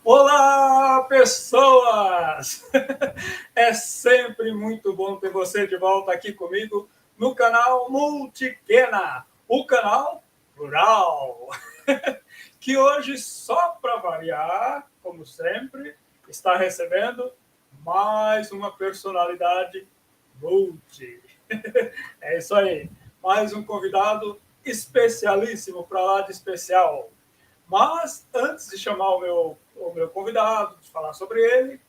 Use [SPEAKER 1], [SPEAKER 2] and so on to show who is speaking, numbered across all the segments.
[SPEAKER 1] Olá, pessoas! É sempre muito bom ter você de volta aqui comigo no canal Multiquena, o canal rural, que hoje, só para variar, como sempre, está recebendo mais uma personalidade multi. É isso aí, mais um convidado especialíssimo para lá de especial. Mas, antes de chamar o meu convidado, de falar sobre ele,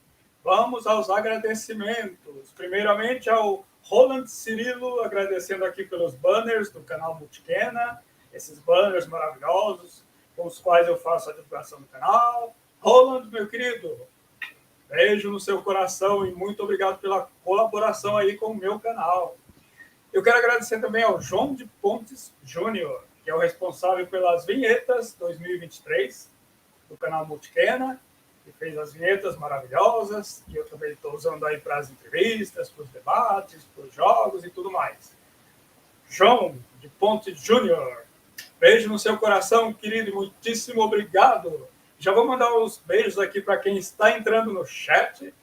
[SPEAKER 1] vamos aos agradecimentos. Primeiramente, ao Roland Cirilo, agradecendo aqui pelos banners do canal Multiquena, esses banners maravilhosos, com os quais eu faço a divulgação do canal. Roland, meu querido, beijo no seu coração e muito obrigado pela colaboração aí com o meu canal. Eu quero agradecer também ao João de Pontes Júnior, que é o responsável pelas vinhetas 2023 do canal Multiquena, que fez as vinhetas maravilhosas, que eu também estou usando aí para as entrevistas, para os debates, para os jogos e tudo mais. João de Pontes Júnior, beijo no seu coração, querido, e muitíssimo obrigado. Já vou mandar os beijos aqui para quem está entrando no chat.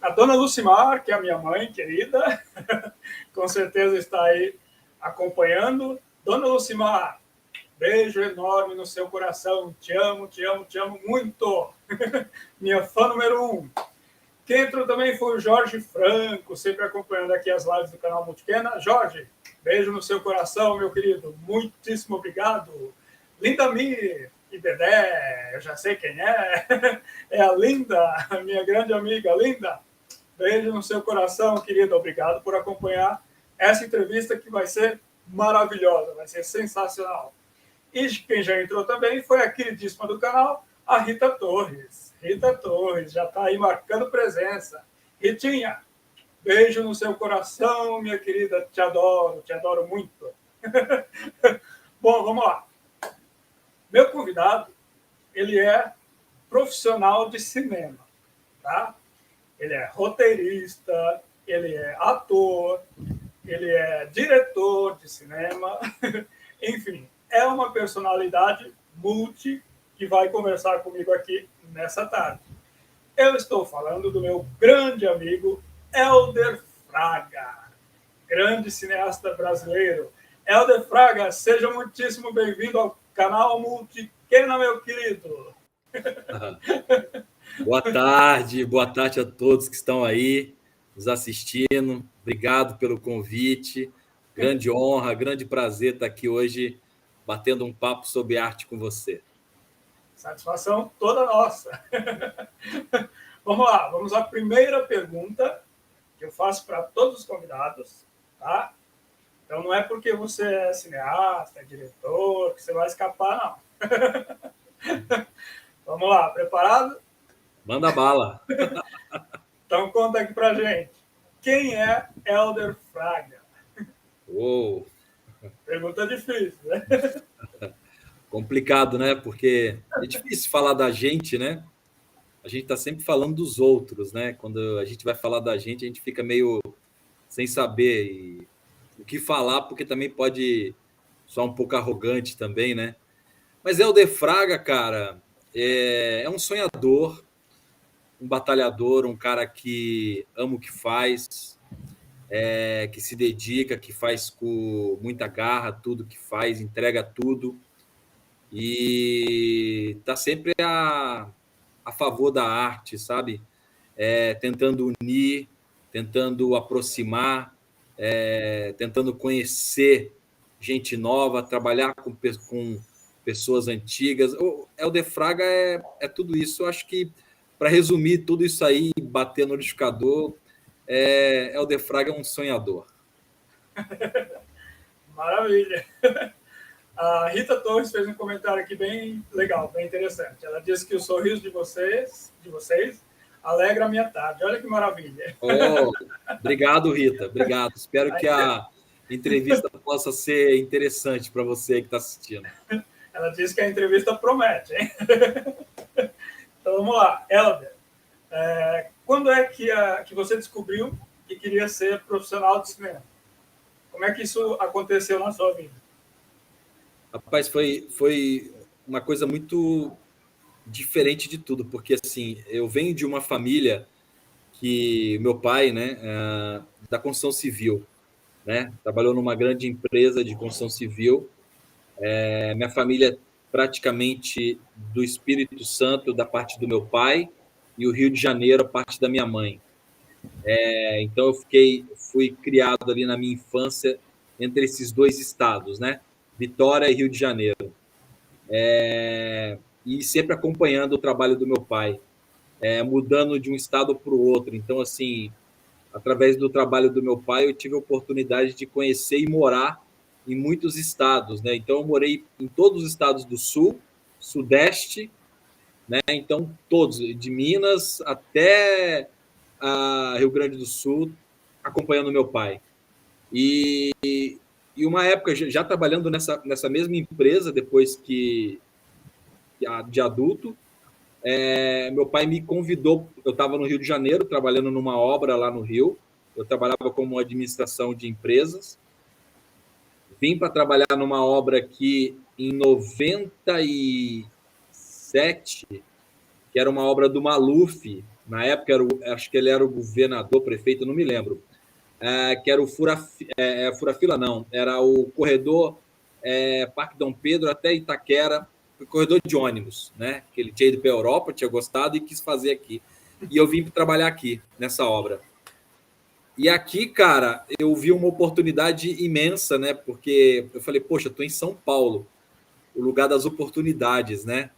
[SPEAKER 1] A dona Lucimar, que é a minha mãe querida, com certeza está aí acompanhando. Dona Lucimar, beijo enorme no seu coração. Te amo, te amo, te amo muito. Minha fã número 1. Quem entrou também foi o Jorge Franco, sempre acompanhando aqui as lives do canal Multiquena. Jorge, beijo no seu coração, meu querido. Muitíssimo obrigado. Linda Mir e Dedé, eu já sei quem é. É a Linda, a minha grande amiga Linda. Beijo no seu coração, querido. Obrigado por acompanhar essa entrevista que vai ser maravilhosa, vai ser sensacional. E quem já entrou também foi a queridíssima do canal, a Rita Torres. Rita Torres já está aí marcando presença. Ritinha, beijo no seu coração, minha querida. Te adoro muito. Bom, vamos lá. Meu convidado, ele é profissional de cinema, tá? Ele é roteirista, ele é ator, ele é diretor de cinema, enfim, é uma personalidade multi que vai conversar comigo aqui nessa tarde. Eu estou falando do meu grande amigo Helder Fraga, grande cineasta brasileiro. Helder Fraga, seja muitíssimo bem-vindo ao canal Multiquena, meu querido.
[SPEAKER 2] Boa tarde a todos que estão aí nos assistindo. Obrigado pelo convite. Grande honra, grande prazer estar aqui hoje batendo um papo sobre arte com você.
[SPEAKER 1] Satisfação toda nossa. Vamos lá, vamos à primeira pergunta que eu faço para todos os convidados, tá? Então não é porque você é cineasta, é diretor, que você vai escapar, não. Vamos lá, preparado?
[SPEAKER 2] Manda bala.
[SPEAKER 1] Então conta aqui pra gente. Quem é Helder Fraga?
[SPEAKER 2] Oh.
[SPEAKER 1] Pergunta difícil, né?
[SPEAKER 2] Complicado, né? Porque é difícil falar da gente, né? A gente está sempre falando dos outros, né? Quando a gente vai falar da gente, a gente fica meio sem saber o que falar, porque também pode soar um pouco arrogante também, né? Mas Helder Fraga, cara, é um sonhador, um batalhador, um cara que ama o que faz, que se dedica, que faz com muita garra tudo que faz, entrega tudo e tá sempre a favor da arte, sabe? Tentando unir, tentando aproximar, tentando conhecer gente nova, trabalhar com pessoas antigas. O Helder Fraga é tudo isso. Eu acho que, para resumir tudo isso aí, bater no liquidificador, Helder Fraga é um sonhador.
[SPEAKER 1] Maravilha. A Rita Torres fez um comentário aqui bem legal, bem interessante. Ela disse que o sorriso de vocês alegra a minha tarde. Olha que maravilha.
[SPEAKER 2] Oh, obrigado, Rita. Obrigado. Espero que a entrevista possa ser interessante para você que está assistindo.
[SPEAKER 1] Ela disse que a entrevista promete, hein? Então vamos lá. Helder, quando é que você descobriu que queria ser profissional de cinema? Como é que isso aconteceu na sua vida?
[SPEAKER 2] Rapaz, foi uma coisa muito diferente de tudo, porque assim, eu venho de uma família que meu pai, né, da construção civil, né, trabalhou numa grande empresa de construção civil. Minha família é praticamente do Espírito Santo, da parte do meu pai, e o Rio de Janeiro, a parte da minha mãe. Então eu fui criado ali na minha infância entre esses dois estados, né, Vitória e Rio de Janeiro. E sempre acompanhando o trabalho do meu pai, mudando de um estado para o outro. Então, assim, através do trabalho do meu pai, eu tive a oportunidade de conhecer e morar em muitos estados, né? Então, eu morei em todos os estados do Sul, Sudeste, né? Então, todos, de Minas até Rio Grande do Sul, acompanhando meu pai. E uma época, já trabalhando nessa mesma empresa, depois de adulto, meu pai me convidou. Eu estava no Rio de Janeiro, trabalhando numa obra lá no Rio. Eu trabalhava como administração de empresas. Vim para trabalhar numa obra aqui em 97, que era uma obra do Maluf. Na época, acho que ele era o governador, prefeito, não me lembro. Que era o Furafila, não. Era o corredor Parque Dom Pedro até Itaquera, corredor de ônibus, né? Que ele tinha ido para a Europa, tinha gostado e quis fazer aqui. E eu vim trabalhar aqui, nessa obra. E aqui, cara, eu vi uma oportunidade imensa, né? Porque eu falei, poxa, eu tô em São Paulo, o lugar das oportunidades, né?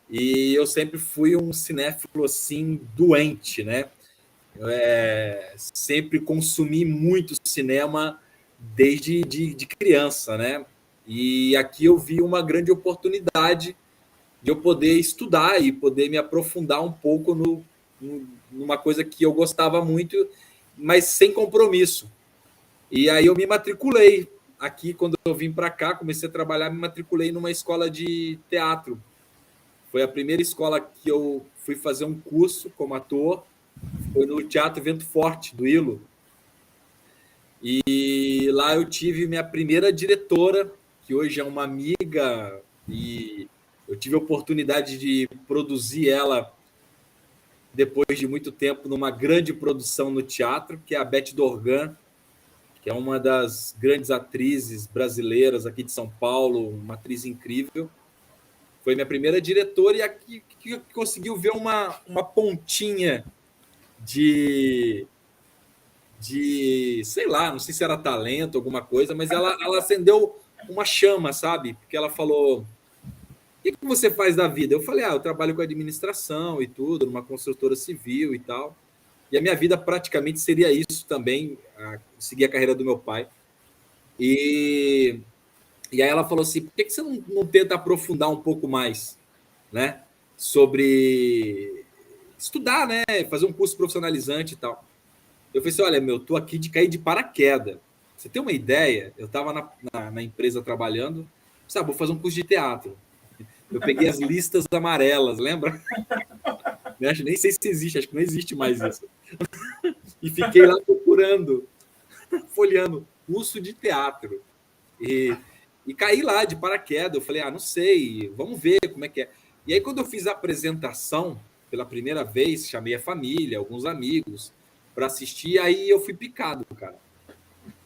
[SPEAKER 2] E eu sempre fui um cinéfilo, assim, doente, né? Sempre consumi muito cinema desde de criança, né? E aqui eu vi uma grande oportunidade de eu poder estudar e poder me aprofundar um pouco numa coisa que eu gostava muito, mas sem compromisso. E aí eu me matriculei aqui, quando eu vim para cá, comecei a trabalhar, me matriculei numa escola de teatro. Foi a primeira escola que eu fui fazer um curso como ator, foi no Teatro Vento Forte, do Ilo. E lá eu tive minha primeira diretora, que hoje é uma amiga, e eu tive a oportunidade de produzir ela depois de muito tempo numa grande produção no teatro, que é a Beth Dorgan, que é uma das grandes atrizes brasileiras aqui de São Paulo, uma atriz incrível. Foi minha primeira diretora e aqui que conseguiu ver uma pontinha de, sei lá, não sei se era talento, alguma coisa, mas ela acendeu uma chama, sabe? Porque ela falou, o que você faz da vida? Eu falei, eu trabalho com administração e tudo, numa construtora civil e tal. E a minha vida praticamente seria isso também, seguir a carreira do meu pai. E aí ela falou assim, por que você não tenta aprofundar um pouco mais, né? Sobre estudar, né? Fazer um curso profissionalizante e tal. Eu falei assim, olha, tô aqui de cair de paraquedas. Você tem uma ideia? Eu estava na empresa trabalhando, sabe, vou fazer um curso de teatro. Eu peguei as listas amarelas, lembra? Nem sei se existe, acho que não existe mais isso. E fiquei lá procurando, folheando, curso de teatro. E caí lá de paraquedas. Eu falei, não sei, vamos ver como é que é. E aí, quando eu fiz a apresentação, pela primeira vez, chamei a família, alguns amigos, para assistir, aí eu fui picado, cara.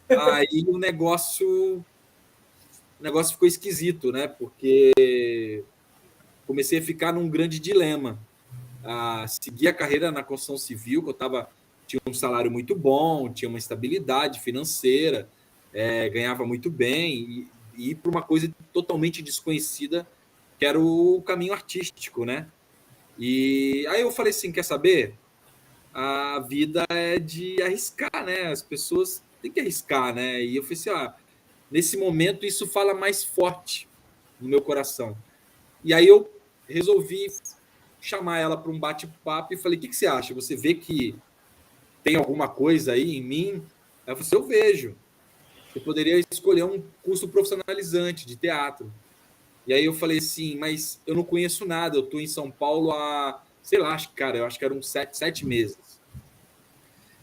[SPEAKER 2] Aí o negócio ficou esquisito, né? Porque comecei a ficar num grande dilema. Seguir a carreira na construção civil, que tinha um salário muito bom, tinha uma estabilidade financeira, ganhava muito bem, e ir para uma coisa totalmente desconhecida, que era o caminho artístico, né? E aí eu falei assim, quer saber? A vida é de arriscar, né? As pessoas têm que arriscar, né? E eu falei assim, nesse momento isso fala mais forte no meu coração. E aí eu resolvi chamar ela para um bate-papo e falei, o que você acha? Você vê que tem alguma coisa aí em mim? Ela falou assim, eu vejo. Você poderia escolher um curso profissionalizante de teatro. E aí eu falei assim, mas eu não conheço nada, eu estou em São Paulo há, sei lá, eu acho que eram 7 meses.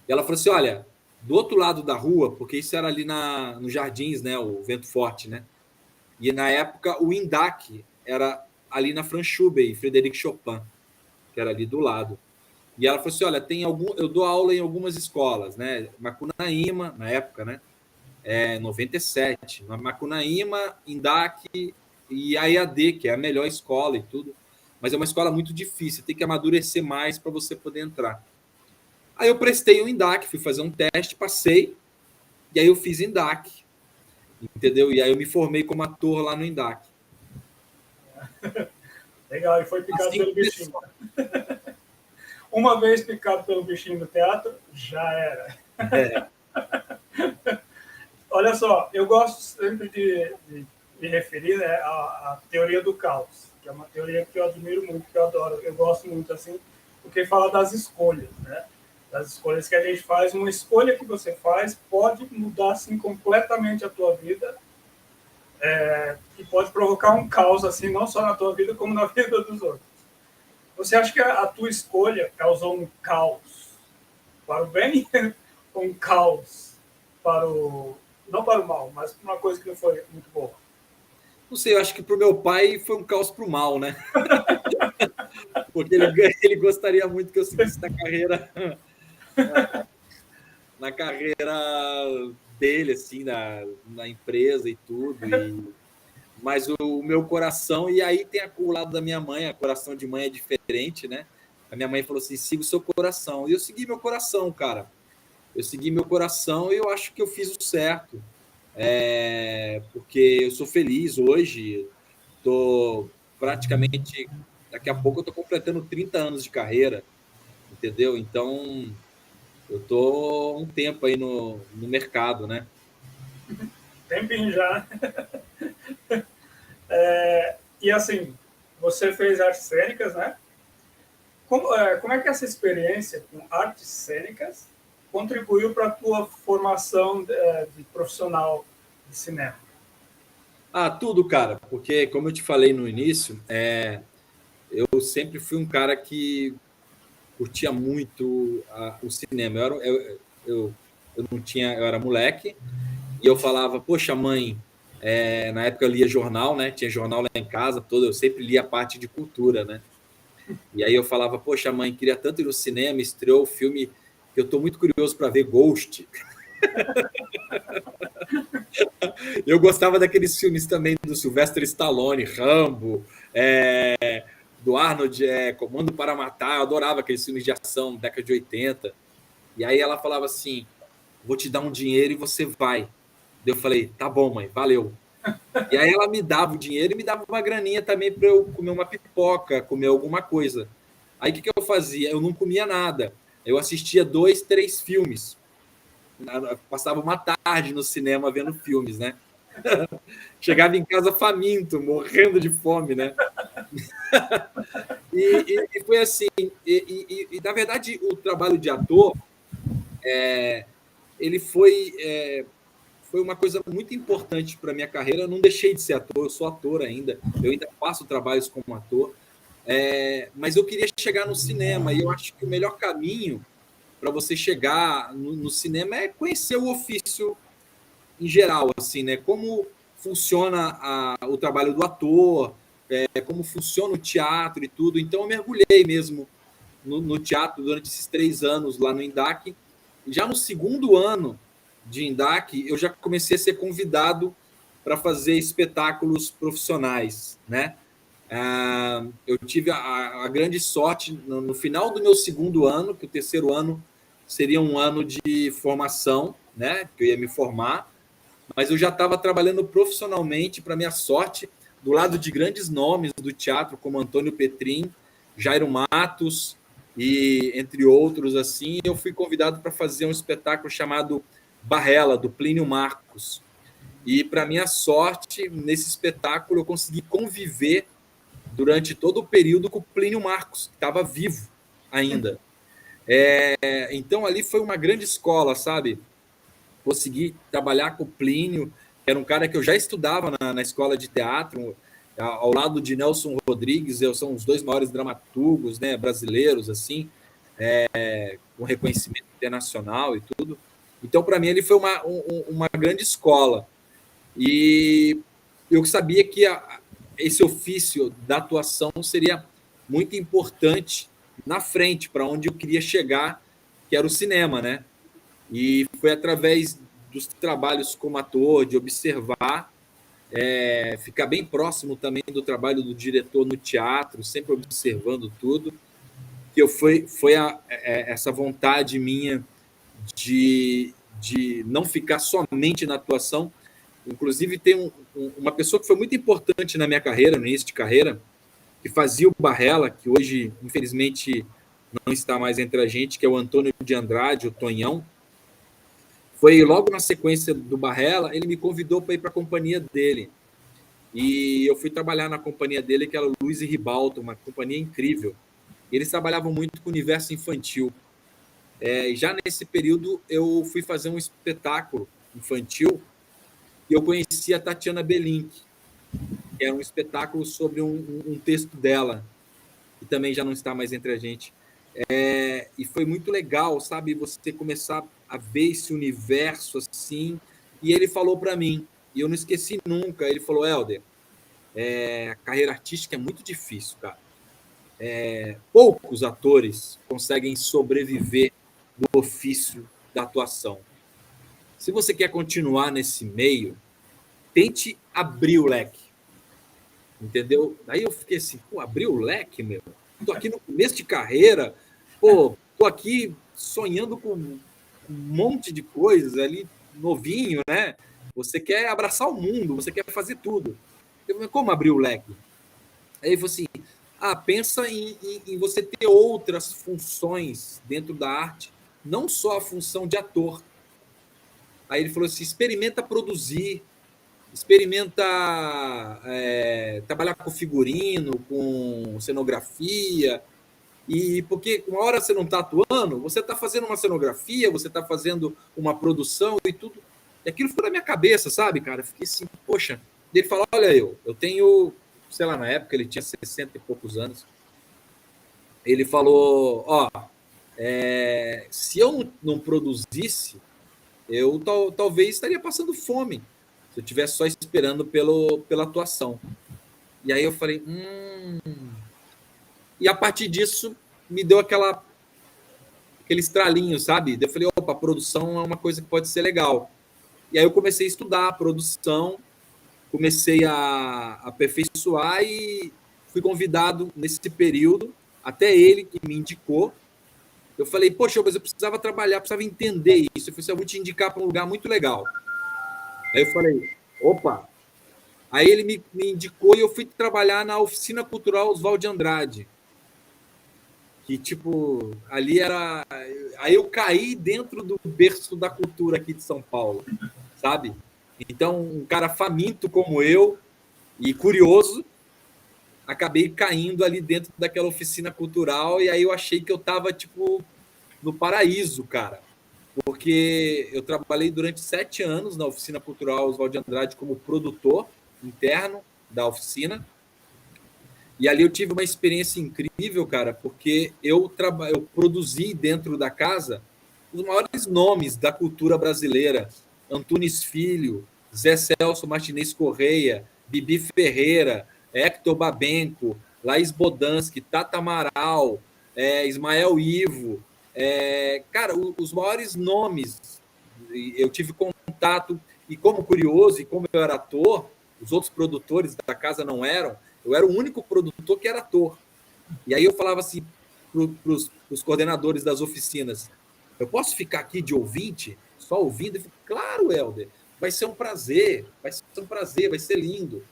[SPEAKER 2] E ela falou assim, olha, do outro lado da rua, porque isso era ali nos Jardins, né, o Vento Forte, né? E na época o INDAC era ali na Franschubel, Frederic Chopin, que era ali do lado. E ela falou assim, olha, eu dou aula em algumas escolas, né? Macunaíma, na época, né? 97. Macunaíma, Indac e a EAD, que é a melhor escola e tudo. Mas é uma escola muito difícil, tem que amadurecer mais para você poder entrar. Aí eu prestei o Indac, fui fazer um teste, passei, e aí eu fiz Indac, entendeu? E aí eu me formei como ator lá no Indac.
[SPEAKER 1] Legal, e foi picado
[SPEAKER 2] Assim
[SPEAKER 1] pelo bichinho. Uma vez picado pelo bichinho do teatro, já era. Olha só, eu gosto sempre de me referir, né, à teoria do caos, que é uma teoria que eu admiro muito, que eu adoro, eu gosto muito, assim, porque fala das escolhas, né? Das escolhas que a gente faz. Uma escolha que você faz pode mudar, assim, completamente a tua vida, e pode provocar um caos, assim, não só na tua vida, como na vida dos outros. Você acha que a tua escolha causou um caos para o bem ou um caos para o... não para o mal, mas uma coisa que não foi muito boa?
[SPEAKER 2] Não sei, eu acho que para o meu pai foi um caos para o mal, né? Porque ele gostaria muito que eu seguisse na carreira dele, assim, na empresa e tudo. Mas o meu coração, e aí tem o lado da minha mãe, a coração de mãe é diferente, né? A minha mãe falou assim, siga o seu coração. E eu segui meu coração, cara. Eu segui meu coração e eu acho que eu fiz o certo. Porque eu sou feliz hoje, tô praticamente, daqui a pouco eu tô completando 30 anos de carreira, entendeu? Então, eu tô um tempo aí no mercado, né?
[SPEAKER 1] Tempinho já. E assim, você fez artes cênicas, né? Como é que essa experiência com artes cênicas contribuiu para a tua formação de profissional de cinema?
[SPEAKER 2] Tudo, cara, porque como eu te falei no início, eu sempre fui um cara que curtia muito o cinema. Eu não tinha, eu era moleque e eu falava, poxa, mãe, na época eu lia jornal, né? Tinha jornal lá em casa, todo, eu sempre lia a parte de cultura, né? E aí eu falava, poxa, mãe, queria tanto ir no cinema, estreou o filme que eu tô muito curioso para ver, Ghost. Eu gostava daqueles filmes também do Sylvester Stallone, Rambo, do Arnold, Comando para Matar. Eu adorava aqueles filmes de ação, década de 80. E aí ela falava assim, vou te dar um dinheiro e você vai. Eu falei, tá bom, mãe, valeu. E aí ela me dava o dinheiro e me dava uma graninha também para eu comer uma pipoca, comer alguma coisa. Aí o que eu fazia? Eu não comia nada. Eu assistia 2, 3 filmes. Passava uma tarde no cinema vendo filmes, né? Chegava em casa faminto, morrendo de fome, né? E foi assim. Na verdade, o trabalho de ator, ele foi uma coisa muito importante para minha carreira. Eu não deixei de ser ator, eu sou ator ainda. Eu ainda faço trabalhos como ator. Mas eu queria chegar no cinema e eu acho que o melhor caminho para você chegar no cinema é conhecer o ofício em geral, assim, né? Como funciona o trabalho do ator, como funciona o teatro e tudo. Então eu mergulhei mesmo no teatro durante esses 3 anos lá no Indac. Já no segundo ano de Indac, eu já comecei a ser convidado para fazer espetáculos profissionais, né? Eu tive a grande sorte, no final do meu segundo ano, que o terceiro ano seria um ano de formação, né? Que eu ia me formar, mas eu já estava trabalhando profissionalmente, para minha sorte, do lado de grandes nomes do teatro, como Antônio Petrin, Jairo Matos, e entre outros, assim, eu fui convidado para fazer um espetáculo chamado Barrela, do Plínio Marcos. E, para minha sorte, nesse espetáculo, eu consegui conviver durante todo o período com o Plínio Marcos, que estava vivo ainda. Então, ali foi uma grande escola, sabe? Consegui trabalhar com o Plínio, que era um cara que eu já estudava na escola de teatro, ao lado de Nelson Rodrigues. São os 2 maiores dramaturgos, né, brasileiros, assim, com reconhecimento internacional e tudo. Então, para mim, ele foi uma grande escola. E eu sabia que esse ofício da atuação seria muito importante na frente, para onde eu queria chegar, que era o cinema, né? E foi através dos trabalhos como ator, de observar, ficar bem próximo também do trabalho do diretor no teatro, sempre observando tudo, que essa vontade minha de não ficar somente na atuação. Inclusive, tem uma pessoa que foi muito importante na minha carreira, no início de carreira, que fazia o Barrela, que hoje, infelizmente, não está mais entre a gente, que é o Antônio de Andrade, o Tonhão. Foi logo na sequência do Barrela, ele me convidou para ir para a companhia dele. E eu fui trabalhar na companhia dele, que era o Luiz e Ribalto, uma companhia incrível. Eles trabalhavam muito com o universo infantil. E já nesse período, eu fui fazer um espetáculo infantil e eu conheci a Tatiana Belink, que era um espetáculo sobre um texto dela, que também já não está mais entre a gente. E foi muito legal, sabe, você começar a ver esse universo assim. E ele falou para mim, e eu não esqueci nunca, ele falou: Helder, a carreira artística é muito difícil, cara. Poucos atores conseguem sobreviver do ofício da atuação. Se você quer continuar nesse meio, tente abrir o leque. Entendeu? Aí eu fiquei assim, abrir o leque, meu. Tô aqui no começo de carreira, tô aqui sonhando com um monte de coisas ali, novinho, né? Você quer abraçar o mundo, você quer fazer tudo. Eu falei, como abrir o leque? Aí ele falou assim, pensa em você ter outras funções dentro da arte, não só a função de ator. Aí ele falou assim, experimenta produzir, experimenta trabalhar com figurino, com cenografia, e porque uma hora você não está atuando, você está fazendo uma cenografia, você está fazendo uma produção e tudo. E aquilo ficou na minha cabeça, sabe, cara? Eu fiquei assim, poxa. Ele falou, olha, eu tenho, sei lá, na época ele tinha 60 e poucos anos. Ele falou, se eu não produzisse, eu talvez estaria passando fome se eu estivesse só esperando pela atuação. E aí eu falei, E a partir disso, me deu aquele estralinho, sabe? Eu falei, opa, a produção é uma coisa que pode ser legal. E aí eu comecei a estudar a produção, comecei a aperfeiçoar e fui convidado nesse período, até ele que me indicou. Eu falei, poxa, mas eu precisava trabalhar, precisava entender isso. Eu falei, eu vou te indicar para um lugar muito legal. Aí eu falei, opa. Aí ele me indicou e eu fui trabalhar na Oficina Cultural Oswald de Andrade. Que, tipo, ali era... Aí eu caí dentro do berço da cultura aqui de São Paulo, sabe? Então, um cara faminto como eu e curioso, acabei caindo ali dentro daquela oficina cultural e aí eu achei que eu estava, tipo, no paraíso, cara. Porque eu trabalhei durante 7 anos na Oficina Cultural Oswald de Andrade como produtor interno da oficina. E ali eu tive uma experiência incrível, cara, porque eu produzi dentro da casa os maiores nomes da cultura brasileira. Antunes Filho, Zé Celso Martinez Correia, Bibi Ferreira, Hector Babenco, Laís Bodansky, Tata Amaral, Ismael Ivo. Cara, os maiores nomes. Eu tive contato, e como curioso, e como eu era ator, os outros produtores da casa não eram, eu era o único produtor que era ator. E aí eu falava assim para os coordenadores das oficinas, eu posso ficar aqui de ouvinte, só ouvindo? Eu falei, claro, Helder, vai ser um prazer, vai ser lindo.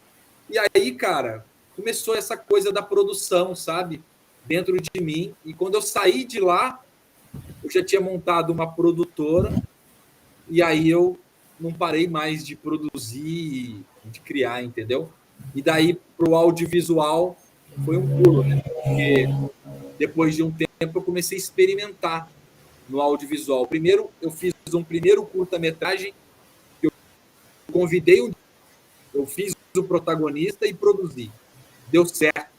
[SPEAKER 2] E aí, cara, começou essa coisa da produção, sabe? Dentro de mim. E quando eu saí de lá, eu já tinha montado uma produtora e aí eu não parei mais de produzir, de criar, entendeu? E daí para o audiovisual foi um pulo, né? Porque depois de um tempo eu comecei a experimentar no audiovisual. Primeiro eu fiz um primeiro curta-metragem, eu convidei, eu fiz o protagonista e produzi. Deu certo.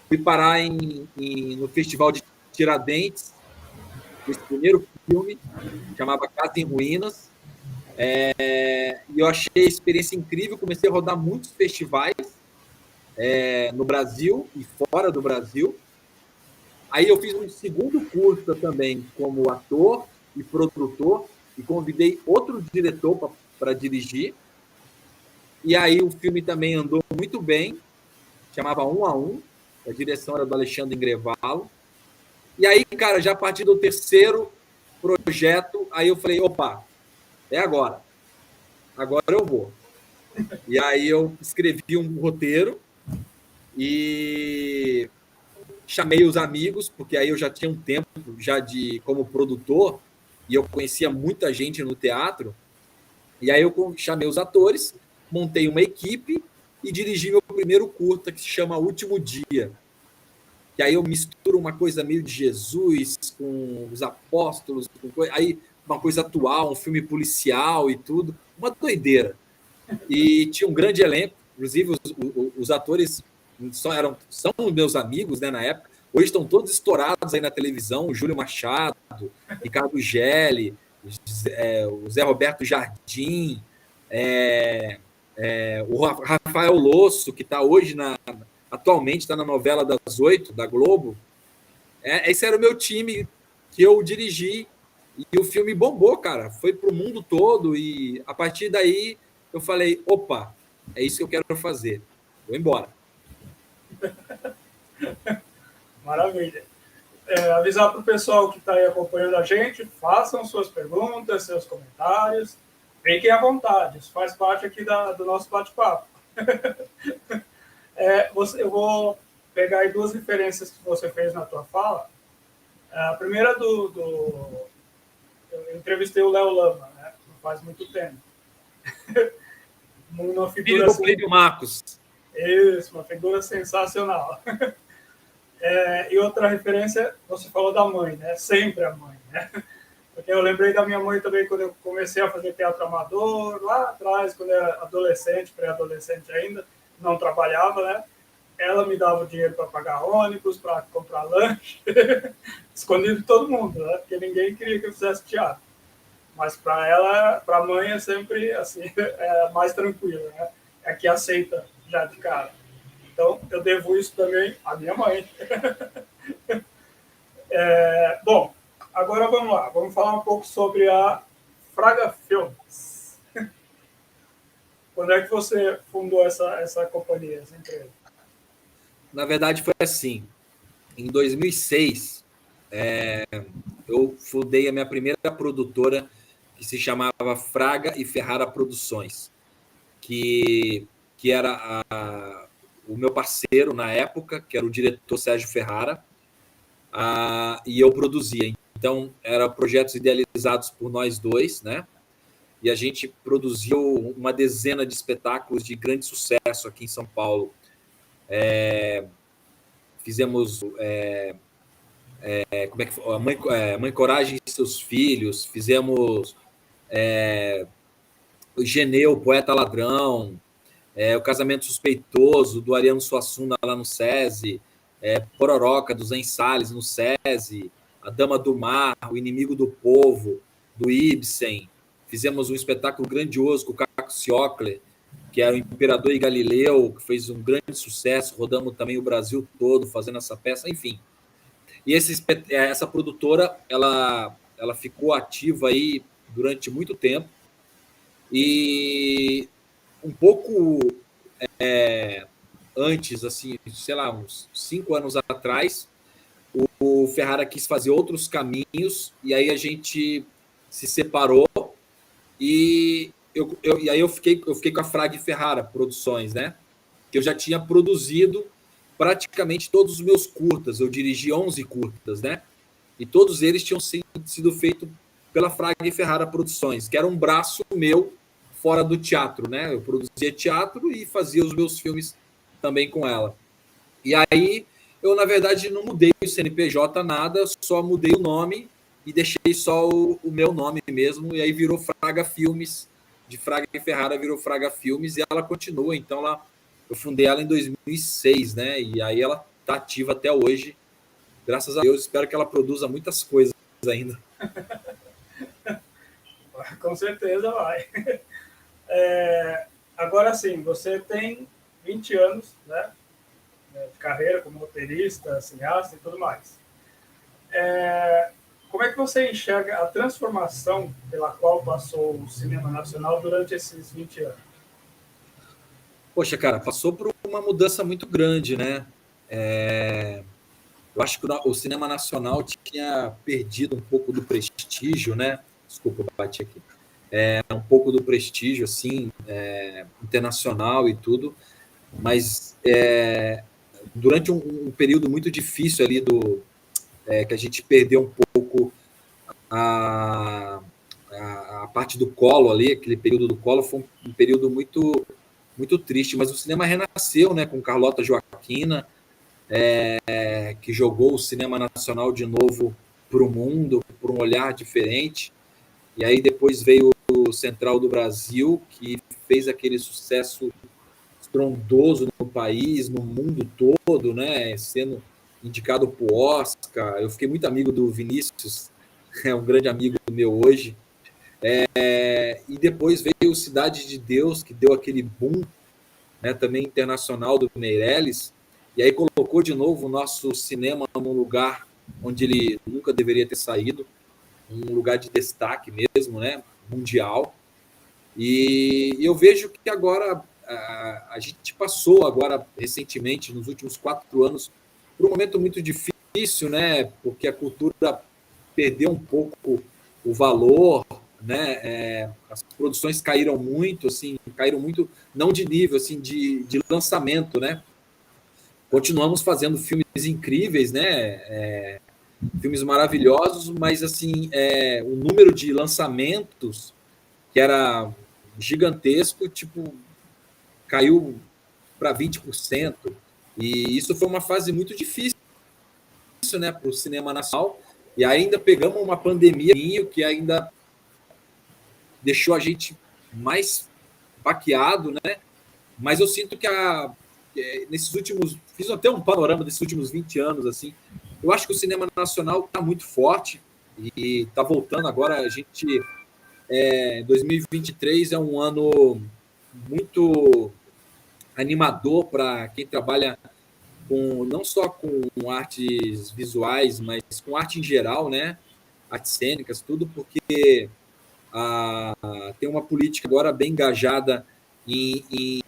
[SPEAKER 2] Fui parar no Festival de Tiradentes, esse primeiro filme, chamava Casa em Ruínas. E eu achei a experiência incrível, comecei a rodar muitos festivais no Brasil e fora do Brasil. Aí eu fiz um segundo curta também como ator e produtor e convidei outro diretor para dirigir. E aí o filme também andou muito bem, chamava 1 a 1, a direção era do Alexandre Ingrevalo. E aí, cara, já a partir do terceiro projeto, aí eu falei, opa, é agora. Agora eu vou. E aí eu escrevi um roteiro e chamei os amigos, porque aí eu já tinha um tempo já como produtor e eu conhecia muita gente no teatro. E aí eu chamei os atores, montei uma equipe e dirigi meu primeiro curta, que se chama Último Dia. Que aí eu misturo uma coisa meio de Jesus com os apóstolos, aí uma coisa atual, um filme policial e tudo, uma doideira. E tinha um grande elenco, inclusive os atores são meus amigos, né, na época. Hoje estão todos estourados aí na televisão, o Júlio Machado, Ricardo Gelli, o Zé Roberto Jardim, o Rafael Losso, que está hoje atualmente está na novela das 8 da Globo. Esse era o meu time que eu dirigi e o filme bombou, cara. Foi para o mundo todo e a partir daí eu falei, opa, é isso que eu quero fazer. Vou embora.
[SPEAKER 1] Maravilha. Avisar para o pessoal que está aí acompanhando a gente, façam suas perguntas, seus comentários, fiquem à vontade, isso faz parte aqui do nosso bate-papo. Eu vou pegar aí duas referências que você fez na tua fala. A primeira eu entrevistei o Léo Lama, né? Não faz muito tempo.
[SPEAKER 2] Uma figura filho do Clívio Marcos.
[SPEAKER 1] Isso, uma figura sensacional. E outra referência, você falou da mãe, né? Sempre a mãe, né? Porque eu lembrei da minha mãe também quando eu comecei a fazer teatro amador, lá atrás, quando eu era adolescente, pré-adolescente ainda, não trabalhava, né? Ela me dava o dinheiro para pagar ônibus, para comprar lanche, escondido de todo mundo, né? Porque ninguém queria que eu fizesse teatro. Mas para ela, para a mãe, é sempre assim, é mais tranquilo, né? É que aceita já de cara. Então, eu devo isso também à minha mãe. Bom, agora vamos lá. Vamos falar um pouco sobre a Fraga Filmes. Quando é que você fundou essa companhia, essa empresa?
[SPEAKER 2] Na verdade, foi assim. Em 2006, eu fundei a minha primeira produtora, que se chamava Fraga e Ferrara Produções, que era o meu parceiro na época, que era o diretor Sérgio Ferrara, e eu produzia. Então, eram projetos idealizados por nós dois, né? E a gente produziu uma dezena de espetáculos de grande sucesso aqui em São Paulo. Fizemos como é que foi? Mãe Coragem e seus filhos, fizemos o Geneu, Poeta Ladrão, o Casamento Suspeitoso, do Ariano Suassuna lá no SESI, Pororoca, do Zen Salles no SESI, A Dama do Mar, O Inimigo do Povo, do Ibsen. Fizemos um espetáculo grandioso com o Caco Ciocler, que era o Imperador e Galileu, que fez um grande sucesso, rodamos também o Brasil todo fazendo essa peça, enfim. E essa produtora, ela ficou ativa aí durante muito tempo, e um pouco antes, assim, sei lá, uns 5 anos atrás, o Ferrara quis fazer outros caminhos, e aí a gente se separou, e aí eu fiquei com a Fraga e Ferrara Produções, né? Que eu já tinha produzido praticamente todos os meus curtas, eu dirigi 11 curtas, né? E todos eles tinham sido feitos pela Fraga e Ferrara Produções, que era um braço meu fora do teatro, né? Eu produzia teatro e fazia os meus filmes também com ela. E aí eu, na verdade, não mudei o CNPJ nada, só mudei o nome e deixei só o meu nome mesmo, e aí virou Fraga Filmes, de Fraga e Ferrara virou Fraga Filmes, e ela continua. Então, eu fundei ela em 2006, né? E aí ela está ativa até hoje. Graças a Deus, espero que ela produza muitas coisas ainda.
[SPEAKER 1] Com certeza vai. Agora sim, você tem 20 anos, né? de carreira como roteirista, cineasta e tudo mais. Como é que você enxerga a transformação pela qual passou o cinema nacional durante esses 20 anos?
[SPEAKER 2] Poxa, cara, passou por uma mudança muito grande, né? Eu acho que o cinema nacional tinha perdido um pouco do prestígio, né? Desculpa, eu bati aqui. Um pouco do prestígio, assim, internacional e tudo, mas durante um período muito difícil ali que a gente perdeu um pouco a parte do colo ali, aquele período do colo foi um período muito, muito triste, mas o cinema renasceu, né, com Carlota Joaquina, que jogou o cinema nacional de novo para o mundo, por um olhar diferente, e aí depois veio o Central do Brasil, que fez aquele sucesso estrondoso no país, no mundo todo, né, sendo indicado para o Oscar. Eu fiquei muito amigo do Vinícius, é um grande amigo meu hoje. E depois veio Cidade de Deus, que deu aquele boom, né, também internacional, do Meirelles, e aí colocou de novo o nosso cinema num lugar onde ele nunca deveria ter saído, um lugar de destaque mesmo, né, mundial. E eu vejo que agora a gente passou agora recentemente, nos últimos 4 anos, por um momento muito difícil, né, porque a cultura perdeu um pouco o valor, né? As produções caíram muito, assim, não de nível, assim, de lançamento, né? Continuamos fazendo filmes incríveis, né? Filmes maravilhosos, mas assim, o número de lançamentos que era gigantesco, tipo, caiu para 20%. E isso foi uma fase muito difícil, né, para o cinema nacional. E ainda pegamos uma pandemia que ainda deixou a gente mais baqueado, né? Mas eu sinto que nesses últimos... Fiz até um panorama desses últimos 20 anos, assim. Eu acho que o cinema nacional está muito forte e está voltando agora. A gente... 2023 é um ano muito animador para quem trabalha não só com artes visuais, mas com arte em geral, né? Artes cênicas, tudo, porque tem uma política agora bem engajada em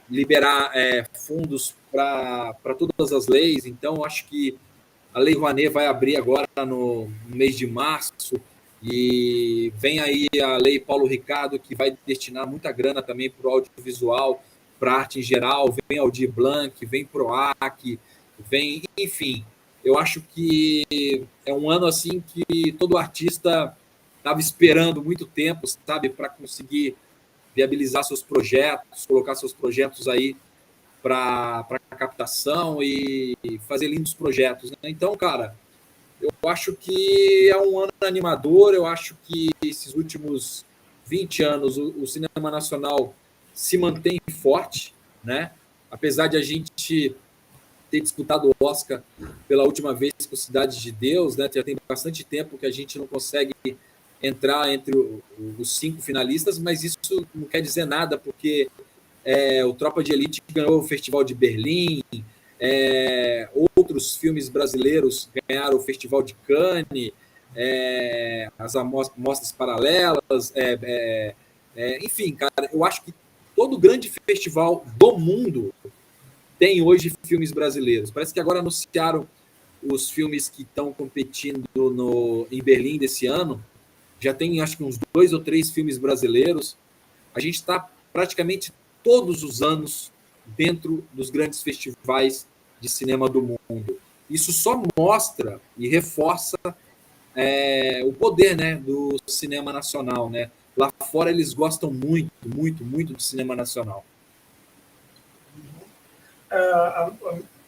[SPEAKER 2] liberar fundos para todas as leis. Então, acho que a Lei Rouanet vai abrir agora no mês de março, e vem aí a Lei Paulo Ricardo, que vai destinar muita grana também para o audiovisual, para a arte em geral, vem Aldir Blanc, vem PROAC, vem, enfim. Eu acho que é um ano assim que todo artista estava esperando muito tempo, sabe, para conseguir viabilizar seus projetos, colocar seus projetos aí para captação e fazer lindos projetos, né? Então, cara, eu acho que é um ano animador. Eu acho que esses últimos 20 anos o cinema nacional se mantém forte, né? Apesar de a gente ter disputado o Oscar pela última vez com Cidade de Deus, né? Já tem bastante tempo que a gente não consegue entrar entre os 5 finalistas, mas isso não quer dizer nada, porque o Tropa de Elite ganhou o Festival de Berlim, outros filmes brasileiros ganharam o Festival de Cannes, as mostras paralelas, enfim, cara, eu acho que todo grande festival do mundo tem hoje filmes brasileiros. Parece que agora anunciaram os filmes que estão competindo em Berlim desse ano. Já tem, acho que, uns 2 ou 3 filmes brasileiros. A gente está praticamente todos os anos dentro dos grandes festivais de cinema do mundo. Isso só mostra e reforça o poder, né, do cinema nacional, né? Lá fora eles gostam muito, muito, muito do cinema nacional.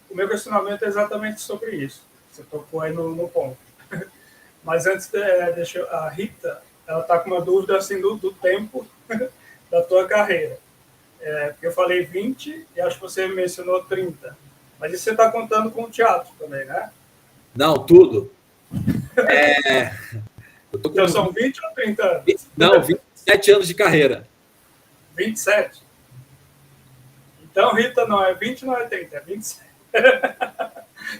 [SPEAKER 1] O meu questionamento é exatamente sobre isso. Você tocou aí no ponto. Mas antes, a Rita, ela está com uma dúvida assim, do tempo da tua carreira. Porque eu falei 20 e acho que você mencionou 30. Mas isso você está contando com o teatro também, né?
[SPEAKER 2] Não, tudo.
[SPEAKER 1] Então são 20 ou 30 anos?
[SPEAKER 2] Não, 27 anos de carreira.
[SPEAKER 1] 27? Então, Rita, não é 20, não é 30, é 27.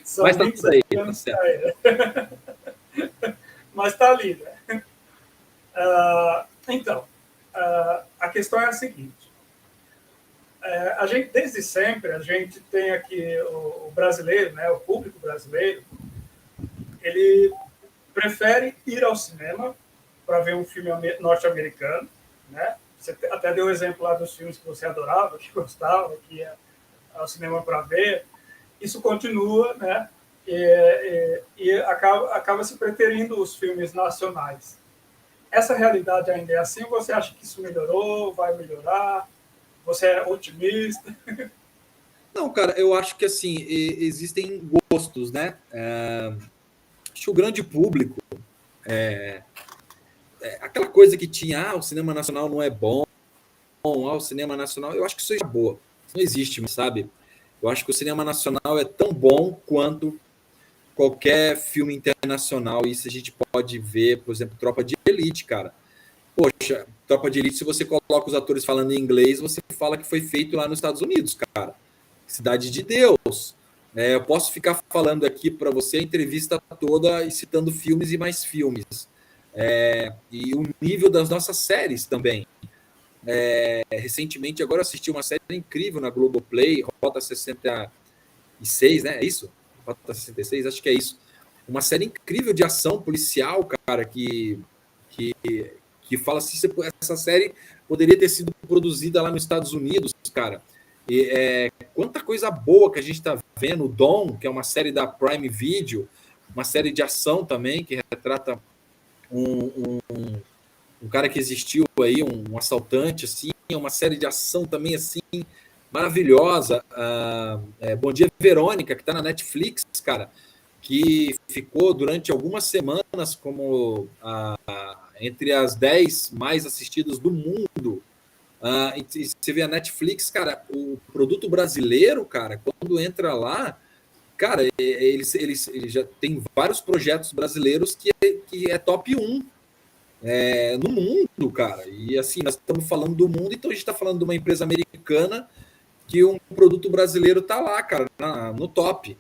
[SPEAKER 1] São
[SPEAKER 2] Mas tá
[SPEAKER 1] 27
[SPEAKER 2] tudo aí, tá
[SPEAKER 1] anos
[SPEAKER 2] certo.
[SPEAKER 1] para ele. Mas está ali, né? Então, a questão é a seguinte. A gente, desde sempre, a gente tem aqui o brasileiro, né, o público brasileiro, ele prefere ir ao cinema para ver um filme norte-americano, né? Você até deu o exemplo lá dos filmes que você adorava, que gostava, que ia ao cinema para ver. Isso continua, né? E acaba se preterindo os filmes nacionais. Essa realidade ainda é assim? Ou você acha que isso melhorou, vai melhorar? Você é otimista?
[SPEAKER 2] Não, cara, eu acho que assim, existem gostos, né? Acho que o grande público, aquela coisa que tinha, o cinema nacional não é bom, o cinema nacional, eu acho que isso é boa. Isso não existe, sabe? Eu acho que o cinema nacional é tão bom quanto qualquer filme internacional. Isso a gente pode ver, por exemplo, Tropa de Elite, cara. Poxa, Tropa de Elite, se você coloca os atores falando em inglês, você fala que foi feito lá nos Estados Unidos, cara. Cidade de Deus. Eu posso ficar falando aqui para você a entrevista toda e citando filmes e mais filmes. E o nível das nossas séries também. Recentemente, agora assisti uma série incrível na Globoplay, Rota 66, né? É isso? Rota 66, acho que é isso. Uma série incrível de ação policial, cara, que, que fala assim, essa série poderia ter sido produzida lá nos Estados Unidos, cara. Quanta coisa boa que a gente está vendo. O Dom, que é uma série da Prime Video, uma série de ação também, que retrata um cara que existiu aí, um assaltante, assim, uma série de ação também, assim, maravilhosa. Bom Dia Verônica, que está na Netflix, cara, que ficou durante algumas semanas como entre as 10 mais assistidas do mundo. E você vê a Netflix, cara, o produto brasileiro, cara, quando entra lá, cara, eles já tem vários projetos brasileiros que é top 1 no mundo, cara. E assim, nós estamos falando do mundo, então a gente está falando de uma empresa americana que um produto brasileiro tá lá, cara, no top.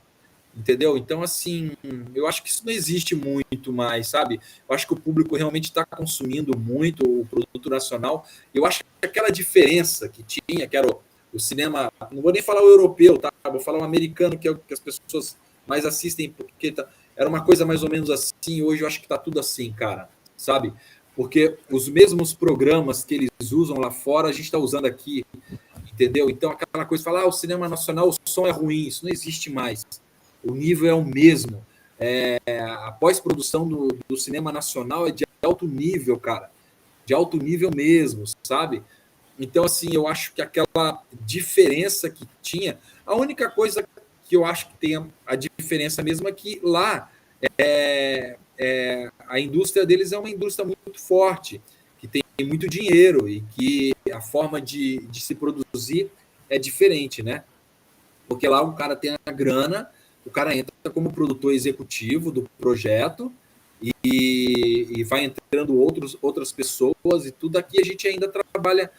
[SPEAKER 2] Entendeu? Então, assim, eu acho que isso não existe muito mais, sabe? Eu acho que o público realmente está consumindo muito o produto nacional. Eu acho que aquela diferença que tinha, que era o cinema, não vou nem falar o europeu, tá? Vou falar o americano, que é o que as pessoas mais assistem, porque era uma coisa mais ou menos assim. Hoje eu acho que tá tudo assim, cara, sabe? Porque os mesmos programas que eles usam lá fora, a gente está usando aqui, entendeu? Então, aquela coisa, falar, o cinema nacional, o som é ruim, isso não existe mais. O nível é o mesmo. A pós-produção do cinema nacional é de alto nível, cara. De alto nível mesmo, sabe? Então, assim, eu acho que aquela diferença que tinha, a única coisa que eu acho que tem a diferença mesmo é que lá a indústria deles é uma indústria muito forte, que tem muito dinheiro e que a forma de se produzir é diferente, né? Porque lá o cara tem a grana, o cara entra como produtor executivo do projeto e vai entrando outras pessoas e tudo. Aqui a gente ainda trabalha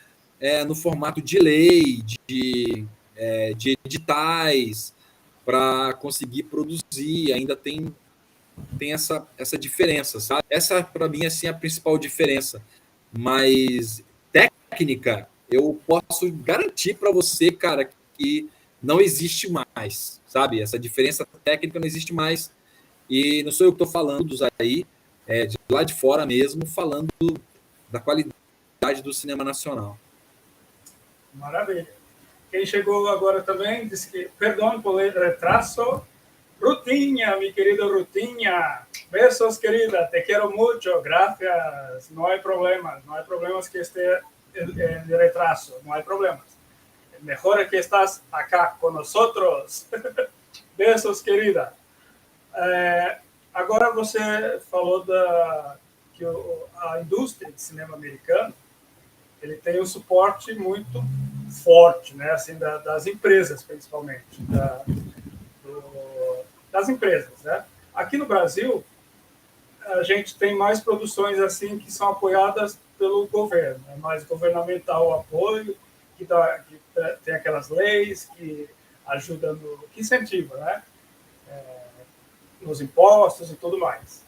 [SPEAKER 2] no formato de lei, de editais, para conseguir produzir. Ainda tem essa diferença, sabe? Essa, para mim, assim, é a principal diferença. Mas técnica, eu posso garantir para você, cara, que não existe mais, sabe? Essa diferença técnica não existe mais. E não sou eu que estou falando dos aí, de lá de fora mesmo, falando da qualidade do cinema nacional.
[SPEAKER 1] Maravilha. Quem chegou agora também disse que, perdão por retraso, Rutinha, mi querido Rutinha. Besos, querida. Te quiero mucho. Gracias. No hay problemas. No hay problemas que esté de retraso. No hay problemas. Mejor es que estás acá con nosotros. Besos, querida. Agora você falou que a indústria de cinema americano ele tem um suporte muito forte, né? Assim, das empresas, principalmente. Das empresas, né? Aqui no Brasil, a gente tem mais produções assim que são apoiadas pelo governo, é mais governamental o apoio, que tem aquelas leis que ajuda, que incentiva, né? Nos impostos e tudo mais.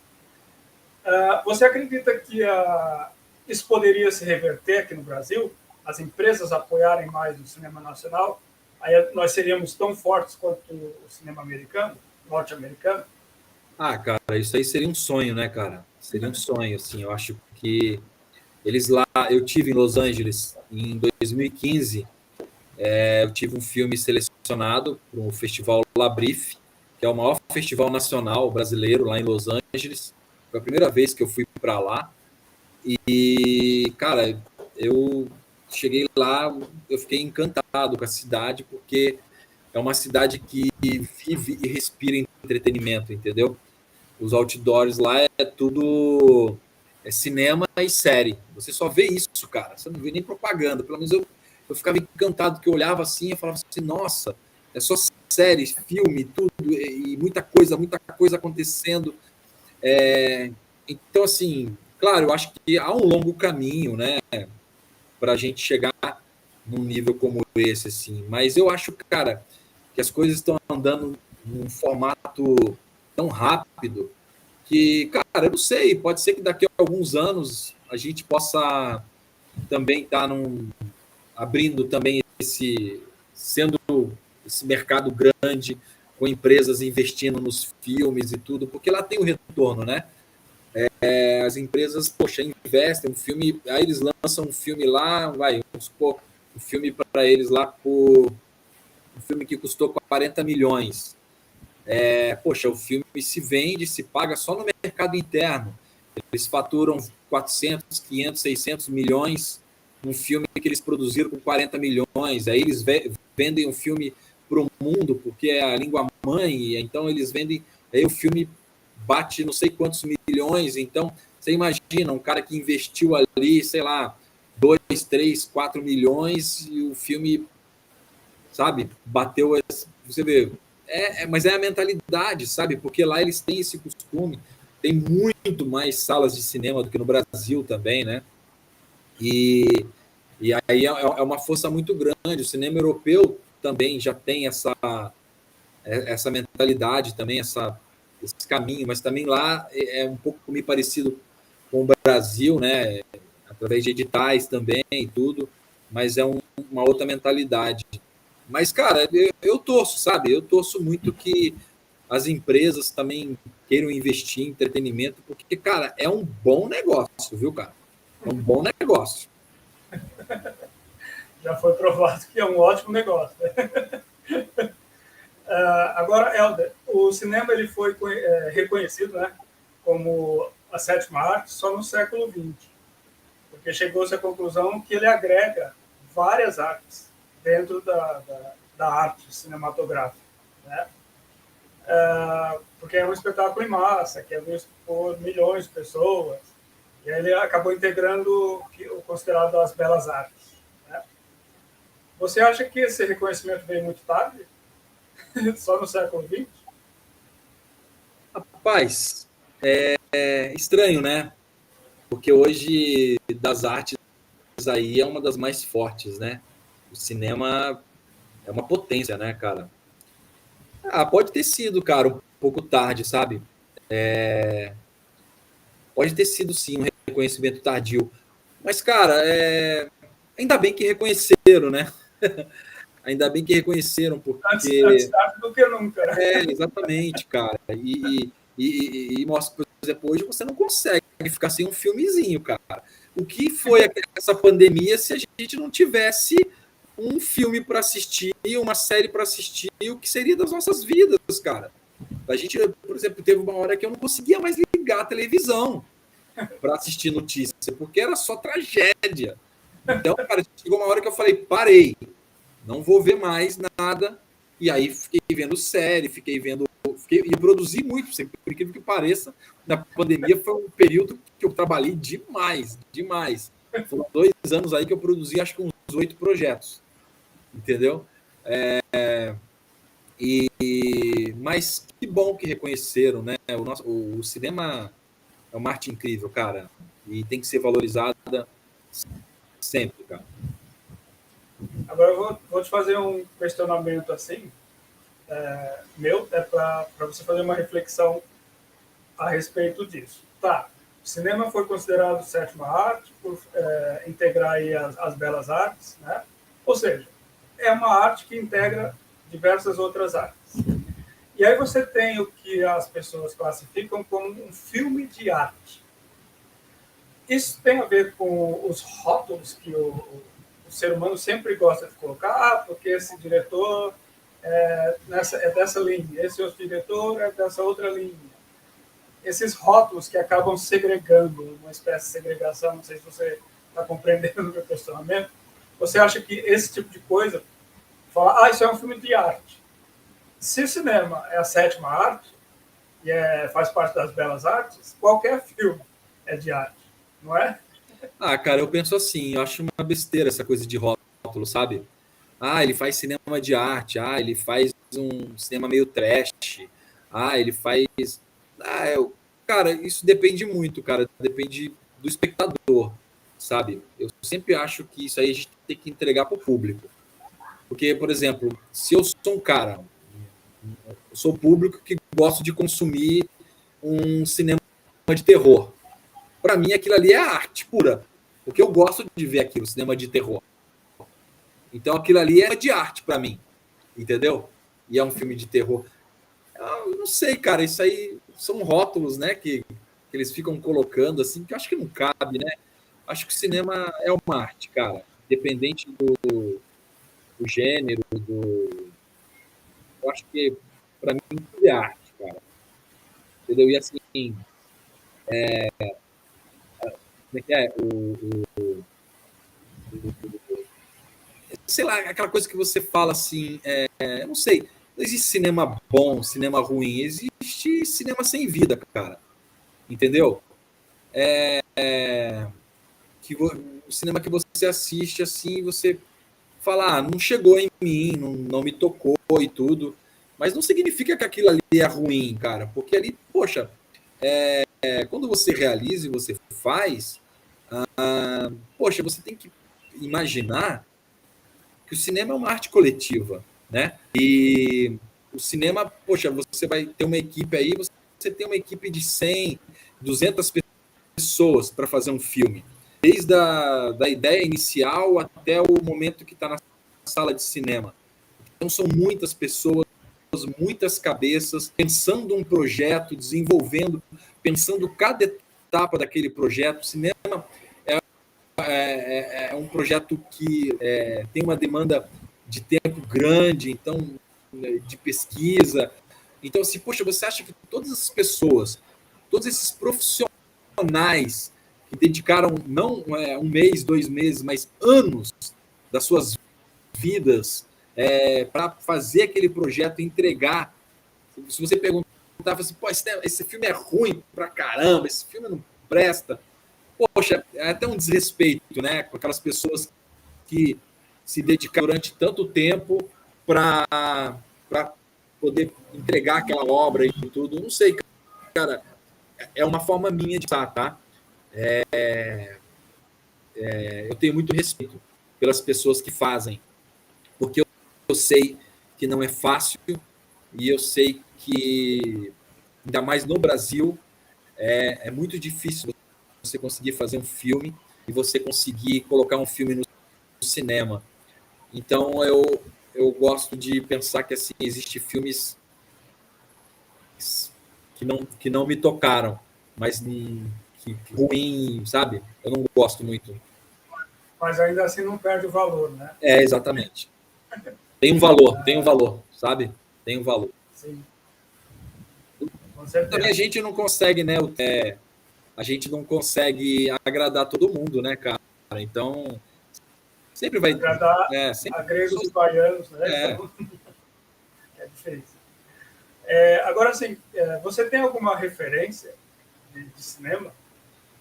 [SPEAKER 1] Você acredita que isso poderia se reverter aqui no Brasil? As empresas apoiarem mais o cinema nacional? Aí nós seríamos tão fortes quanto o cinema americano, norte-americano?
[SPEAKER 2] Cara, isso aí seria um sonho, né, cara? Seria um sonho, assim. Eu acho que eles lá... Eu tive em Los Angeles em 2015. Eu tive um filme selecionado para o Festival Labrif, que é o maior festival nacional brasileiro lá em Los Angeles. Foi a primeira vez que eu fui para lá. E, cara, eu cheguei lá, eu fiquei encantado com a cidade, porque é uma cidade que vive e respira entretenimento, entendeu? Os outdoors lá é tudo cinema e série. Você só vê isso, cara. Você não vê nem propaganda. Pelo menos eu ficava encantado, que eu olhava assim e falava assim, nossa, é só séries, filme, tudo, e muita coisa acontecendo. Então, assim, claro, eu acho que há um longo caminho, né, para a gente chegar num nível como esse, assim. Mas eu acho, cara, que as coisas estão andando num formato tão rápido que, cara, eu não sei, pode ser que daqui a alguns anos a gente possa também estar abrindo também sendo esse mercado grande, com empresas investindo nos filmes e tudo, porque lá tem o retorno, né? As empresas, poxa, investem um filme, aí eles lançam um filme lá, vamos supor, um filme para eles lá um filme que custou 40 milhões. Poxa, o filme se vende, se paga só no mercado interno. Eles faturam 400, 500, 600 milhões num filme que eles produziram com 40 milhões. Aí eles vendem o filme para o mundo, porque é a língua mãe, então eles vendem, aí o filme bate não sei quantos milhões. Então, você imagina um cara que investiu ali, sei lá, 2, 3, 4 milhões e o filme, sabe, bateu, você vê, mas é a mentalidade, sabe, porque lá eles têm esse costume, tem muito mais salas de cinema do que no Brasil também, né, e aí é uma força muito grande. O cinema europeu também já tem essa mentalidade também, esse caminho, mas também lá é um pouco me parecido com o Brasil, né, através de editais também e tudo, mas é uma outra mentalidade. Mas, cara, eu torço, sabe? Eu torço muito que as empresas também queiram investir em entretenimento, porque, cara, é um bom negócio, viu, cara? É um bom negócio.
[SPEAKER 1] Já foi provado que é um ótimo negócio. Agora, Helder, o cinema ele foi reconhecido, né, como a sétima arte só no século XX, porque chegou-se à conclusão que ele agrega várias artes dentro da arte cinematográfica, né? Porque é um espetáculo em massa, que é visto por milhões de pessoas, e aí ele acabou integrando o considerado as belas artes, né? Você acha que esse reconhecimento veio muito tarde? Só no século XX?
[SPEAKER 2] Rapaz, é estranho, né? Porque hoje, das artes aí, é uma das mais fortes, né? O cinema é uma potência, né, cara? Pode ter sido, cara, um pouco tarde, sabe? Pode ter sido, sim, um reconhecimento tardio. Mas, cara, ainda bem que reconheceram, né? Ainda bem que reconheceram,
[SPEAKER 1] Antes
[SPEAKER 2] porque...
[SPEAKER 1] tarde do que nunca, né?
[SPEAKER 2] Exatamente, cara. E mostra, por exemplo, hoje você não consegue ficar sem um filmezinho, cara. O que foi essa pandemia se a gente não tivesse um filme para assistir, uma série para assistir, o que seria das nossas vidas, cara? A gente, por exemplo, teve uma hora que eu não conseguia mais ligar a televisão para assistir notícia, porque era só tragédia. Então, cara, chegou uma hora que eu falei, parei, não vou ver mais nada. E aí fiquei vendo série, e produzi muito, por incrível que pareça, na pandemia foi um período que eu trabalhei demais, demais. Foram 2 anos aí que eu produzi acho que uns 8 projetos, entendeu? Mas que bom que reconheceram, né? O cinema é uma arte incrível, cara, e tem que ser valorizada sempre, cara.
[SPEAKER 1] Agora eu vou te fazer um questionamento assim. meu é para você fazer uma reflexão a respeito disso. Tá, o cinema foi considerado sétima arte por integrar aí as belas artes, né? Ou seja, é uma arte que integra diversas outras artes. E aí você tem o que as pessoas classificam como um filme de arte. Isso tem a ver com os rótulos que o ser humano sempre gosta de colocar. Ah, porque esse diretor é dessa linha, esse outro diretor é dessa outra linha. Esses rótulos que acabam segregando, uma espécie de segregação, não sei se você está compreendendo o meu questionamento. Você acha que esse tipo de coisa, fala, isso é um filme de arte. Se o cinema é a sétima arte, e faz parte das belas artes, qualquer filme é de arte, não é?
[SPEAKER 2] Cara, eu penso assim, eu acho uma besteira essa coisa de rótulo, sabe? Ele faz cinema de arte, ele faz um cinema meio trash, ele faz... Cara, isso depende muito, cara, depende do espectador, sabe? Eu sempre acho que isso aí a gente tem que entregar para o público. Porque, por exemplo, se eu sou um cara, eu sou público que gosto de consumir um cinema de terror. Para mim, aquilo ali é arte pura. Porque eu gosto de ver aquilo, cinema de terror. Então, aquilo ali é de arte para mim. Entendeu? E é um filme de terror. Eu não sei, cara. Isso aí são rótulos, né? Que eles ficam colocando, assim, que eu acho que não cabe, né? Acho que o cinema é uma arte, cara. Independente do gênero, eu acho que, para mim, tudo é arte, cara. Entendeu? E assim, como é que é? Sei lá, aquela coisa que você fala assim, eu não sei, não existe cinema bom, cinema ruim, existe cinema sem vida, cara. Entendeu? O cinema que você assiste assim, você fala, não chegou em mim, não me tocou e tudo. Mas não significa que aquilo ali é ruim, cara. Porque ali, poxa, quando você realiza e você faz, poxa, você tem que imaginar que o cinema é uma arte coletiva, né? E o cinema, poxa, você vai ter uma equipe aí, você tem uma equipe de 100, 200 pessoas para fazer um filme. Desde da ideia inicial até o momento que está na sala de cinema. Então, são muitas pessoas, muitas cabeças, pensando um projeto, desenvolvendo, pensando cada etapa daquele projeto. O cinema é um projeto que tem uma demanda de tempo grande, então, de pesquisa. Então, assim, poxa, você acha que todas as pessoas, todos esses profissionais que dedicaram não um mês, 2 meses, mas anos das suas vidas para fazer aquele projeto, entregar. Se você perguntar, assim, pô, esse filme é ruim pra caramba, esse filme não presta. Poxa, é até um desrespeito, né, com aquelas pessoas que se dedicaram durante tanto tempo para poder entregar aquela obra e tudo. Não sei, cara, é uma forma minha de estar, tá? Eu tenho muito respeito pelas pessoas que fazem, porque eu sei que não é fácil e eu sei que, ainda mais no Brasil, é muito difícil você conseguir fazer um filme e você conseguir colocar um filme no cinema. Então, eu gosto de pensar que assim, existem filmes que não me tocaram, mas que ruim, sabe? Eu não gosto muito.
[SPEAKER 1] Mas ainda assim não perde o valor, né?
[SPEAKER 2] Exatamente. Tem um valor, sabe? Tem um valor.
[SPEAKER 1] Sim, com certeza.
[SPEAKER 2] Também a gente não consegue, né? A gente não consegue agradar todo mundo, né, cara? Então, sempre vai...
[SPEAKER 1] Agradar
[SPEAKER 2] sempre
[SPEAKER 1] a gregos e baianos, né? Então, é difícil. Agora, assim, você tem alguma referência de cinema?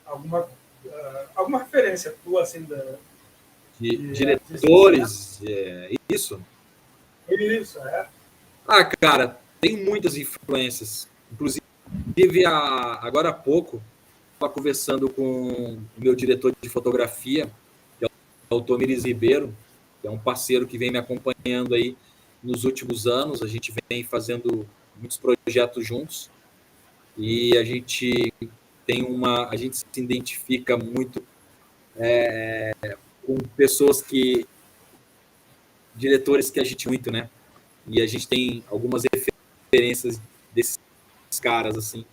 [SPEAKER 1] Alguma referência tua, assim,
[SPEAKER 2] de diretores, isso?
[SPEAKER 1] Isso,
[SPEAKER 2] Cara, tem muitas influências. Inclusive, agora há pouco, estava conversando com o meu diretor de fotografia, que é o Tomires Ribeiro, que é um parceiro que vem me acompanhando aí. nos últimos anos. A gente vem fazendo muitos projetos juntos e a gente a gente se identifica muito com pessoas diretores que a gente muito, né? E a gente tem algumas referências desses caras, assim.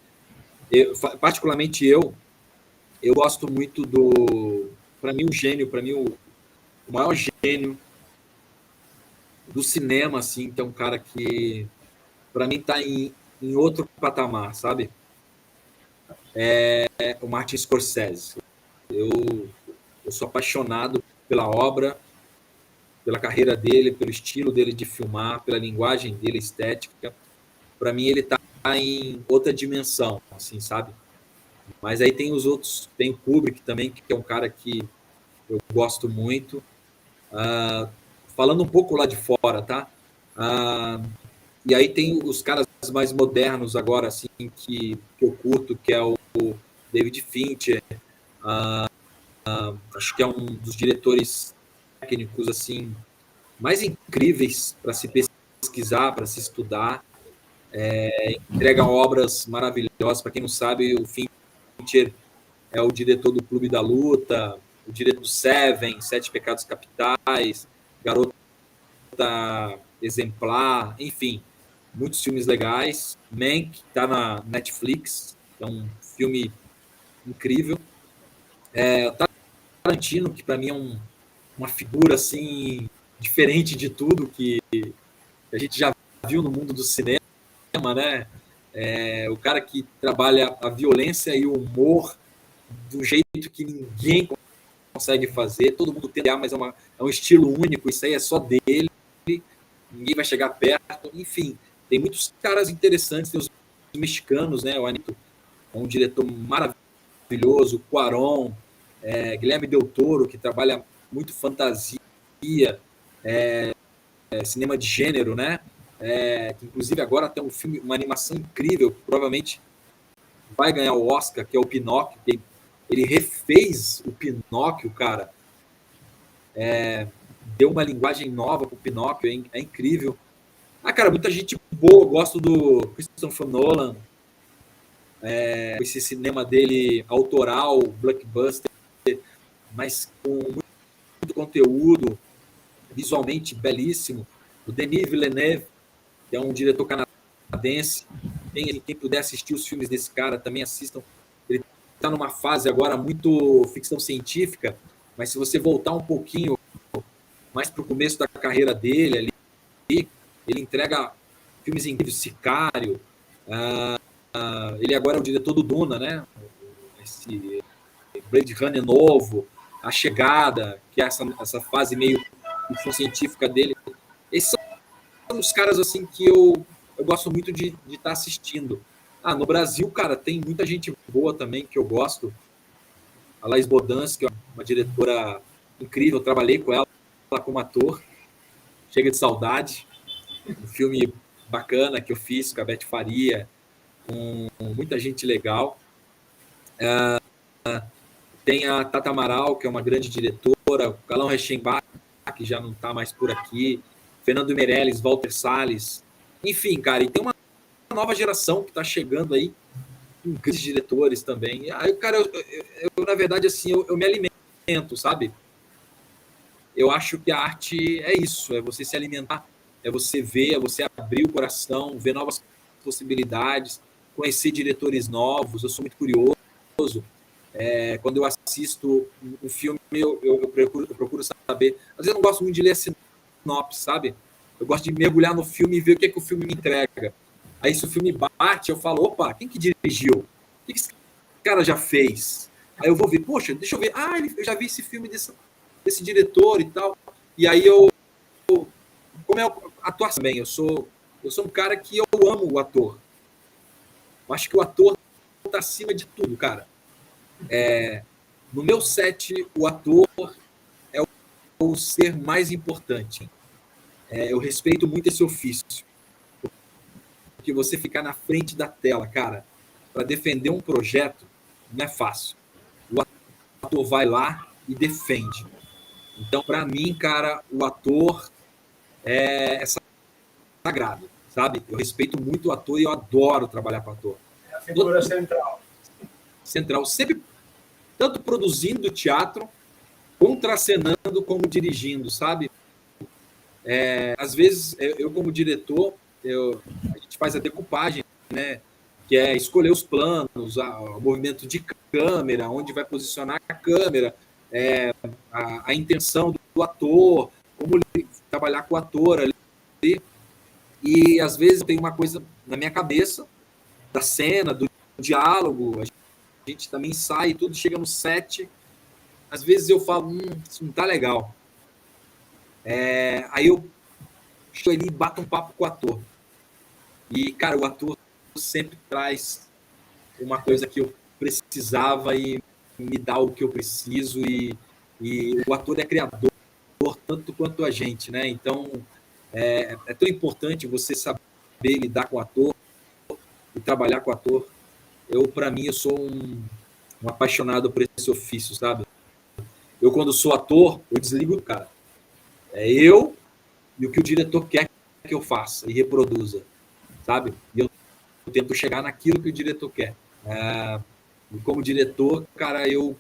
[SPEAKER 2] Particularmente eu gosto muito para mim, o maior gênio do cinema, assim, que é um cara que, para mim, está em outro patamar, sabe? É o Martin Scorsese. Eu sou apaixonado pela obra, pela carreira dele, pelo estilo dele de filmar, pela linguagem dele estética. Para mim, ele está em outra dimensão, assim, sabe? Mas aí tem os outros, tem o Kubrick também, que é um cara que eu gosto muito. Falando um pouco lá de fora, tá? E aí tem os caras mais modernos agora, assim, que eu curto, que é o David Fincher. Acho que é um dos diretores técnicos, assim, mais incríveis para se pesquisar, para se estudar. Entrega obras maravilhosas. Para quem não sabe, o Fincher é o diretor do Clube da Luta, o diretor do Seven, Sete Pecados Capitais, Garota Exemplar, enfim, muitos filmes legais. Mank está na Netflix, é um filme incrível. Tarantino, que para mim é uma figura assim diferente de tudo que a gente já viu no mundo do cinema, né? O cara que trabalha a violência e o humor do jeito que ninguém consegue fazer. Todo mundo tem, mas é um estilo único. Isso aí é só dele. Ninguém vai chegar perto. Enfim, tem muitos caras interessantes. Tem os mexicanos, né? O Anito é um diretor maravilhoso. Cuarón, Guilherme Del Toro, que trabalha muito fantasia, cinema de gênero, né? Que inclusive agora tem um filme, uma animação incrível, que provavelmente vai ganhar o Oscar, que é o Pinóquio. Ele refez o Pinóquio, cara. Deu uma linguagem nova pro Pinóquio, é incrível. Cara, muita gente boa. Eu gosto do Christopher Nolan, esse cinema dele autoral, blockbuster, mas com muito conteúdo, visualmente belíssimo. O Denis Villeneuve, que é um diretor canadense. Quem puder assistir os filmes desse cara, também assistam. Ele está numa fase agora muito ficção científica, mas se você voltar um pouquinho mais para o começo da carreira dele, ali, ele entrega filmes incríveis, Sicário. Ele agora é o diretor do Duna, né? Esse Blade Runner novo, A Chegada, que é essa fase meio ficção científica dele. Esses são os caras assim que eu gosto muito de estar assistindo. No Brasil, cara, tem muita gente boa também que eu gosto. A Laís Bodans, que é uma diretora incrível, eu trabalhei com ela como ator. Chega de Saudade, um filme bacana que eu fiz com a Beth Faria, com muita gente legal. Tem a Tata Amaral, que é uma grande diretora, o Galão Reichenbach, que já não está mais por aqui, Fernando Meirelles, Walter Salles, enfim, cara, e tem uma nova geração que está chegando aí, com grandes diretores também. Aí, cara, eu na verdade, assim, eu me alimento, sabe? Eu acho que a arte é isso, é você se alimentar, é você ver, é você abrir o coração, ver novas possibilidades, conhecer diretores novos. Eu sou muito curioso. Quando eu assisto um filme, eu procuro saber. Às vezes eu não gosto muito de ler sinopse, sabe? Eu gosto de mergulhar no filme e ver o que o filme me entrega. Aí se o filme bate, eu falo, opa, quem que dirigiu? O que esse cara já fez? Aí eu vou ver, poxa, deixa eu ver. Eu já vi esse filme desse diretor e tal. E aí como é a atuação também, eu sou um cara que eu amo o ator. Eu acho que o ator está acima de tudo, cara. No meu set, o ator é o ser mais importante. Eu respeito muito esse ofício. Porque você ficar na frente da tela, cara, para defender um projeto, não é fácil. O ator vai lá e defende. Então, para mim, cara, o ator é essa sagrado, sabe? Eu respeito muito o ator e eu adoro trabalhar com ator.
[SPEAKER 1] É a figura central.
[SPEAKER 2] Central, sempre tanto produzindo teatro, contracenando como dirigindo, sabe? Às vezes, eu como diretor, a gente faz a decupagem, né? Que é escolher os planos, o movimento de câmera, onde vai posicionar a câmera, a intenção do ator, como trabalhar com o ator ali. E, às vezes, tem uma coisa na minha cabeça, da cena, do diálogo, a gente também sai, tudo chega no set. Às vezes eu falo, isso não tá legal. Aí eu estou ali e bato um papo com o ator. E, cara, o ator sempre traz uma coisa que eu precisava e me dá o que eu preciso. E o ator é criador, tanto quanto a gente, né? Então, é tão importante você saber lidar com o ator e trabalhar com o ator. Para mim, eu sou um apaixonado por esse ofício, sabe? Eu, quando sou ator, eu desligo o cara. É eu e o que o diretor quer que eu faça e reproduza, sabe? E eu tento chegar naquilo que o diretor quer. E como diretor, cara, eu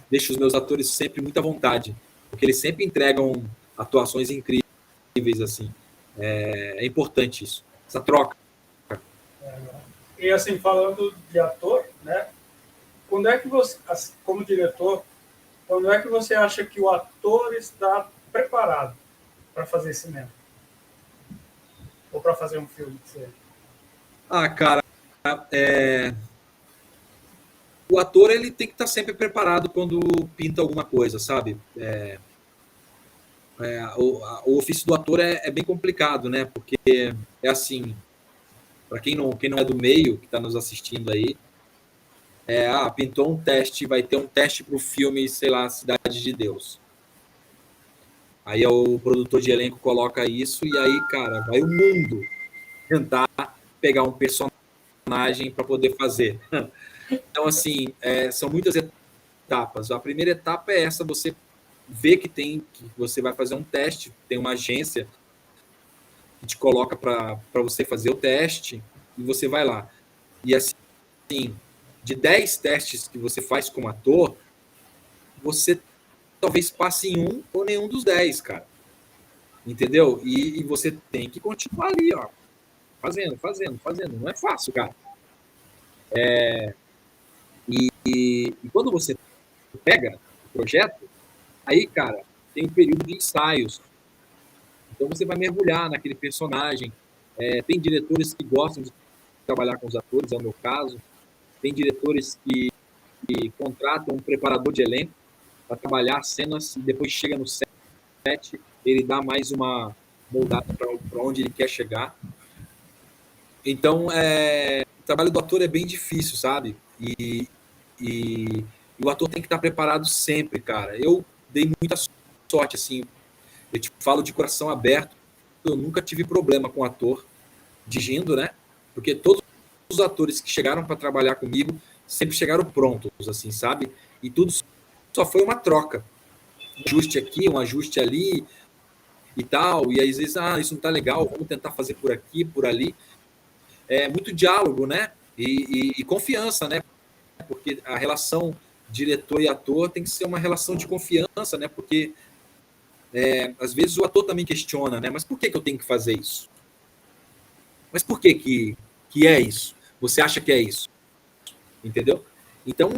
[SPEAKER 2] deixo os meus atores sempre muito à vontade, porque eles sempre entregam atuações incríveis, assim. É importante isso, essa troca.
[SPEAKER 1] E assim, falando de ator, né? Quando é que você, como diretor, quando é que você acha que o ator está preparado para fazer cinema? Ou para fazer um filme, que seja?
[SPEAKER 2] Cara, o ator ele tem que estar sempre preparado quando pinta alguma coisa, sabe? O ofício do ator é bem complicado, né? Porque é assim, para quem não é do meio, que está nos assistindo aí, pintou um teste, vai ter um teste para o filme, sei lá, Cidade de Deus. Aí o produtor de elenco coloca isso e aí, cara, vai o mundo tentar pegar um personagem para poder fazer. Então, assim, são muitas etapas. A primeira etapa é essa, você vê que você vai fazer um teste, tem uma agência que te coloca para você fazer o teste e você vai lá. E assim, de 10 testes que você faz como ator, você talvez passe em um ou nenhum dos 10, cara. Entendeu? E você tem que continuar ali, ó. Fazendo. Não é fácil, cara. E quando você pega o projeto, aí, cara, tem um período de ensaios. Então você vai mergulhar naquele personagem. Tem diretores que gostam de trabalhar com os atores, é o meu caso. Tem diretores que contratam um preparador de elenco para trabalhar cenas e depois chega no set, ele dá mais uma moldada para onde ele quer chegar. Então, o trabalho do ator é bem difícil, sabe? E o ator tem que estar preparado sempre, cara. Eu dei muita sorte, assim. Eu te falo de coração aberto. Eu nunca tive problema com o ator dirigindo, né? Porque todos os atores que chegaram para trabalhar comigo sempre chegaram prontos, assim, sabe? E tudo só foi uma troca. Um ajuste aqui, um ajuste ali e tal. E aí, às vezes, isso não tá legal, vamos tentar fazer por aqui, por ali. É muito diálogo, né? E confiança, né? Porque a relação diretor e ator tem que ser uma relação de confiança, né? Porque às vezes o ator também questiona, né? Mas por que eu tenho que fazer isso? Mas por que é isso? Você acha que é isso? Entendeu? Então,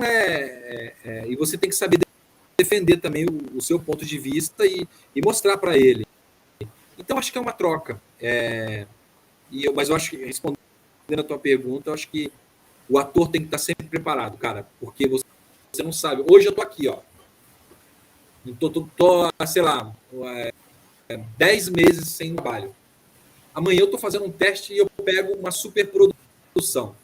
[SPEAKER 2] e você tem que saber defender também o seu ponto de vista e mostrar para ele. Então, acho que é uma troca. Mas eu acho que, respondendo a tua pergunta, eu acho que o ator tem que estar sempre preparado, cara, porque você não sabe. Hoje eu tô aqui, ó. Tô sei lá, 10 meses sem trabalho. Amanhã eu tô fazendo um teste e eu pego uma super produção.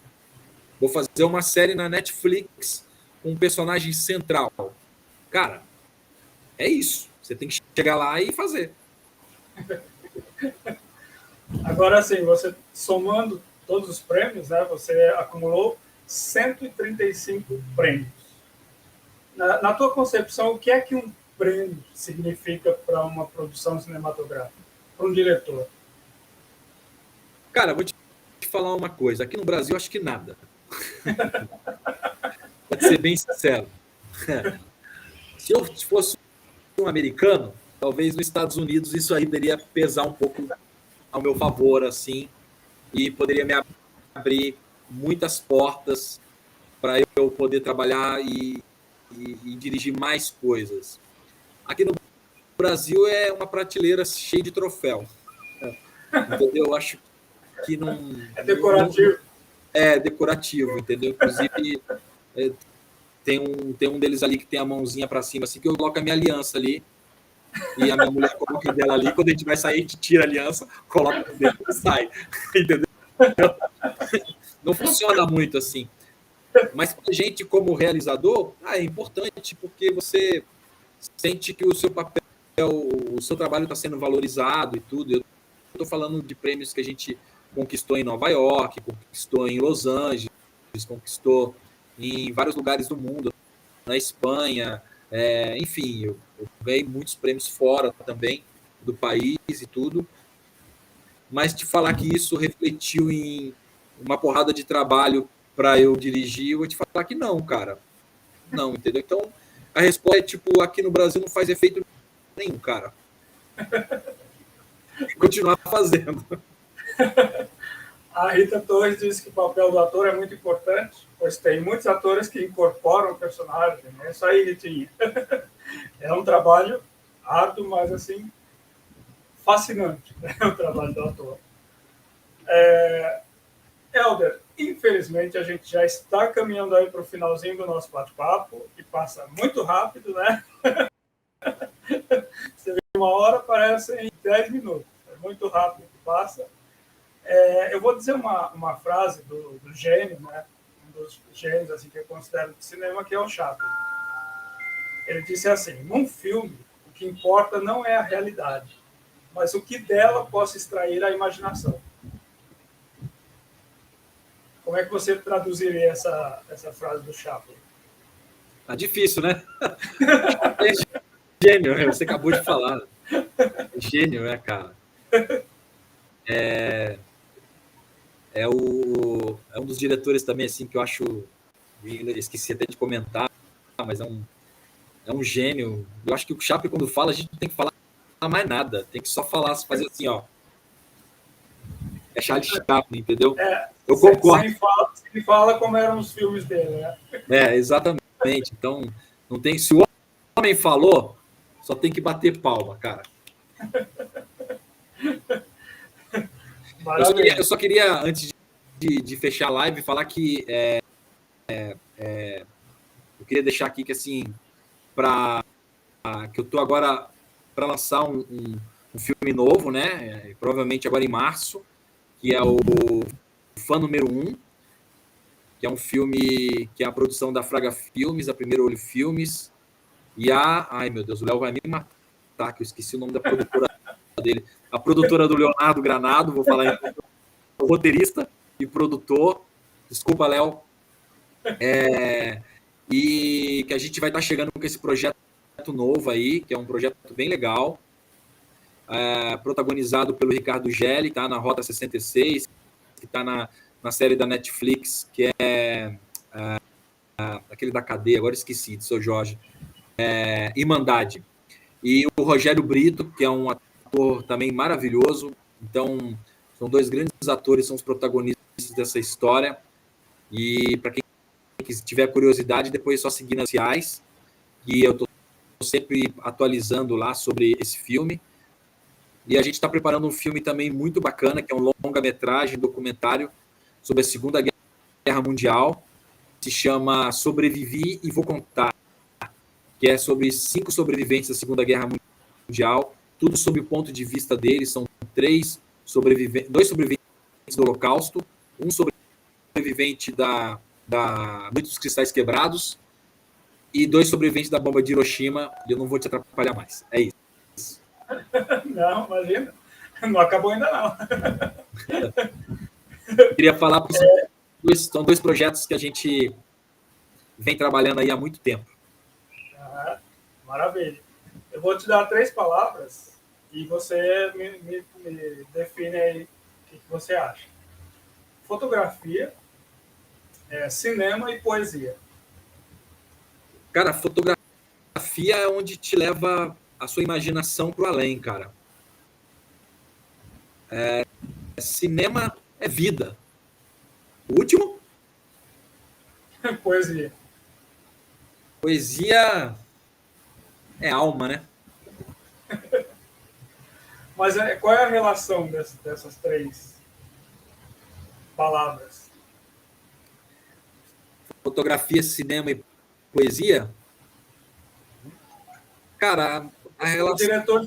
[SPEAKER 2] Vou fazer uma série na Netflix com um personagem central. Cara, é isso. Você tem que chegar lá e fazer.
[SPEAKER 1] Agora, sim, você somando todos os prêmios, né, você acumulou 135 prêmios. Na tua concepção, o que é que um prêmio significa para uma produção cinematográfica, para um diretor?
[SPEAKER 2] Cara, vou te falar uma coisa. Aqui no Brasil, acho que nada. Pode ser bem sincero. Se eu fosse um americano, talvez nos Estados Unidos isso aí poderia pesar um pouco ao meu favor, assim, e poderia me abrir muitas portas para eu poder trabalhar e dirigir mais coisas. Aqui no Brasil é uma prateleira cheia de troféu. Entendeu? Eu acho que
[SPEAKER 1] É decorativo.
[SPEAKER 2] é decorativo, entendeu? Inclusive, é, tem um deles ali que tem a mãozinha para cima, assim, que eu coloco a minha aliança ali, e a minha mulher coloca a dela ali, quando a gente vai sair, a gente tira a aliança, coloca dentro e sai. Entendeu? Não funciona muito assim. Mas para a gente, como realizador, é importante, porque você sente que o seu papel, o seu trabalho está sendo valorizado e tudo. Eu estou falando de prêmios que a gente conquistou em Nova York, conquistou em Los Angeles, conquistou em vários lugares do mundo, na Espanha, enfim, eu ganhei muitos prêmios fora também do país e tudo. Mas te falar que isso refletiu em uma porrada de trabalho para eu dirigir, eu vou te falar que não, cara. Não, entendeu? Então, a resposta é tipo, aqui no Brasil não faz efeito nenhum, cara. Continuar fazendo.
[SPEAKER 1] A Rita Torres disse que o papel do ator é muito importante, pois tem muitos atores que incorporam o personagem. É isso aí, Ritinha. É um trabalho árduo, mas assim, fascinante, né? O trabalho do ator. Helder, infelizmente a gente já está caminhando aí para o finalzinho do nosso bate-papo, que passa muito rápido, né? Você vê, 1 hora parece em 10 minutos. É muito rápido que passa. Eu vou dizer uma frase do gênio, né? Um dos gênios assim, que eu considero de cinema, que é o Chaplin. Ele disse assim: num filme, o que importa não é a realidade, mas o que dela possa extrair a imaginação. Como é que você traduziria essa frase do Chaplin?
[SPEAKER 2] Tá difícil, né? É gênio, você acabou de falar. É gênio, né, cara? É um dos diretores também, assim, que eu acho. Esqueci até de comentar, mas é um gênio. Eu acho que o Chaplin, quando fala, a gente não tem que falar mais nada. Tem que só falar, fazer assim, ó. É Charlie Chaplin, entendeu? Eu concordo.
[SPEAKER 1] Sem fala como eram os filmes dele, né?
[SPEAKER 2] Exatamente. Então, não tem. Se o homem falou, só tem que bater palma, cara. Eu só queria, antes de fechar a live, falar que eu queria deixar aqui que assim, que eu tô agora para lançar um filme novo, né? Provavelmente agora em março, que é o Fã Número 1, que é um filme que é a produção da Fraga Filmes, a Primeiro Olho Filmes, e ai meu Deus, o Léo vai me matar, que eu esqueci o nome da produtora dele. A produtora do Leonardo Granado, vou falar em roteirista e produtor. Desculpa, Léo. E que a gente vai estar chegando com esse projeto novo aí, que é um projeto bem legal, protagonizado pelo Ricardo Gelli, tá na Rota 66, que está na série da Netflix, que é aquele da cadeia, agora esqueci, de seu Jorge, Irmandade. E o Rogério Brito, que é um ator também maravilhoso. Então, são dois grandes atores, são os protagonistas dessa história. E para quem tiver curiosidade, depois é só seguir nas sociais. E eu estou sempre atualizando lá sobre esse filme. E a gente está preparando um filme também muito bacana, que é um longa-metragem, documentário sobre a Segunda Guerra Mundial. Se chama Sobrevivi e Vou Contar, que é sobre 5 sobreviventes da Segunda Guerra Mundial, tudo sob o ponto de vista deles. São 2 sobreviventes do Holocausto, um sobrevivente da Noite dos Cristais Quebrados e 2 sobreviventes da bomba de Hiroshima. E eu não vou te atrapalhar mais. É isso.
[SPEAKER 1] Não, imagina. Não acabou ainda não.
[SPEAKER 2] Queria falar que são 2 projetos que a gente vem trabalhando aí há muito tempo.
[SPEAKER 1] Maravilha. Eu vou te dar 3 palavras e você me define aí que você acha? Fotografia, cinema e poesia.
[SPEAKER 2] Cara, fotografia é onde te leva a sua imaginação pro além, cara. Cinema é vida. O último,
[SPEAKER 1] Poesia.
[SPEAKER 2] poesia é alma, né?
[SPEAKER 1] Mas qual é a relação dessas três palavras?
[SPEAKER 2] Fotografia, cinema e poesia. Cara, a
[SPEAKER 1] O
[SPEAKER 2] relação.
[SPEAKER 1] diretor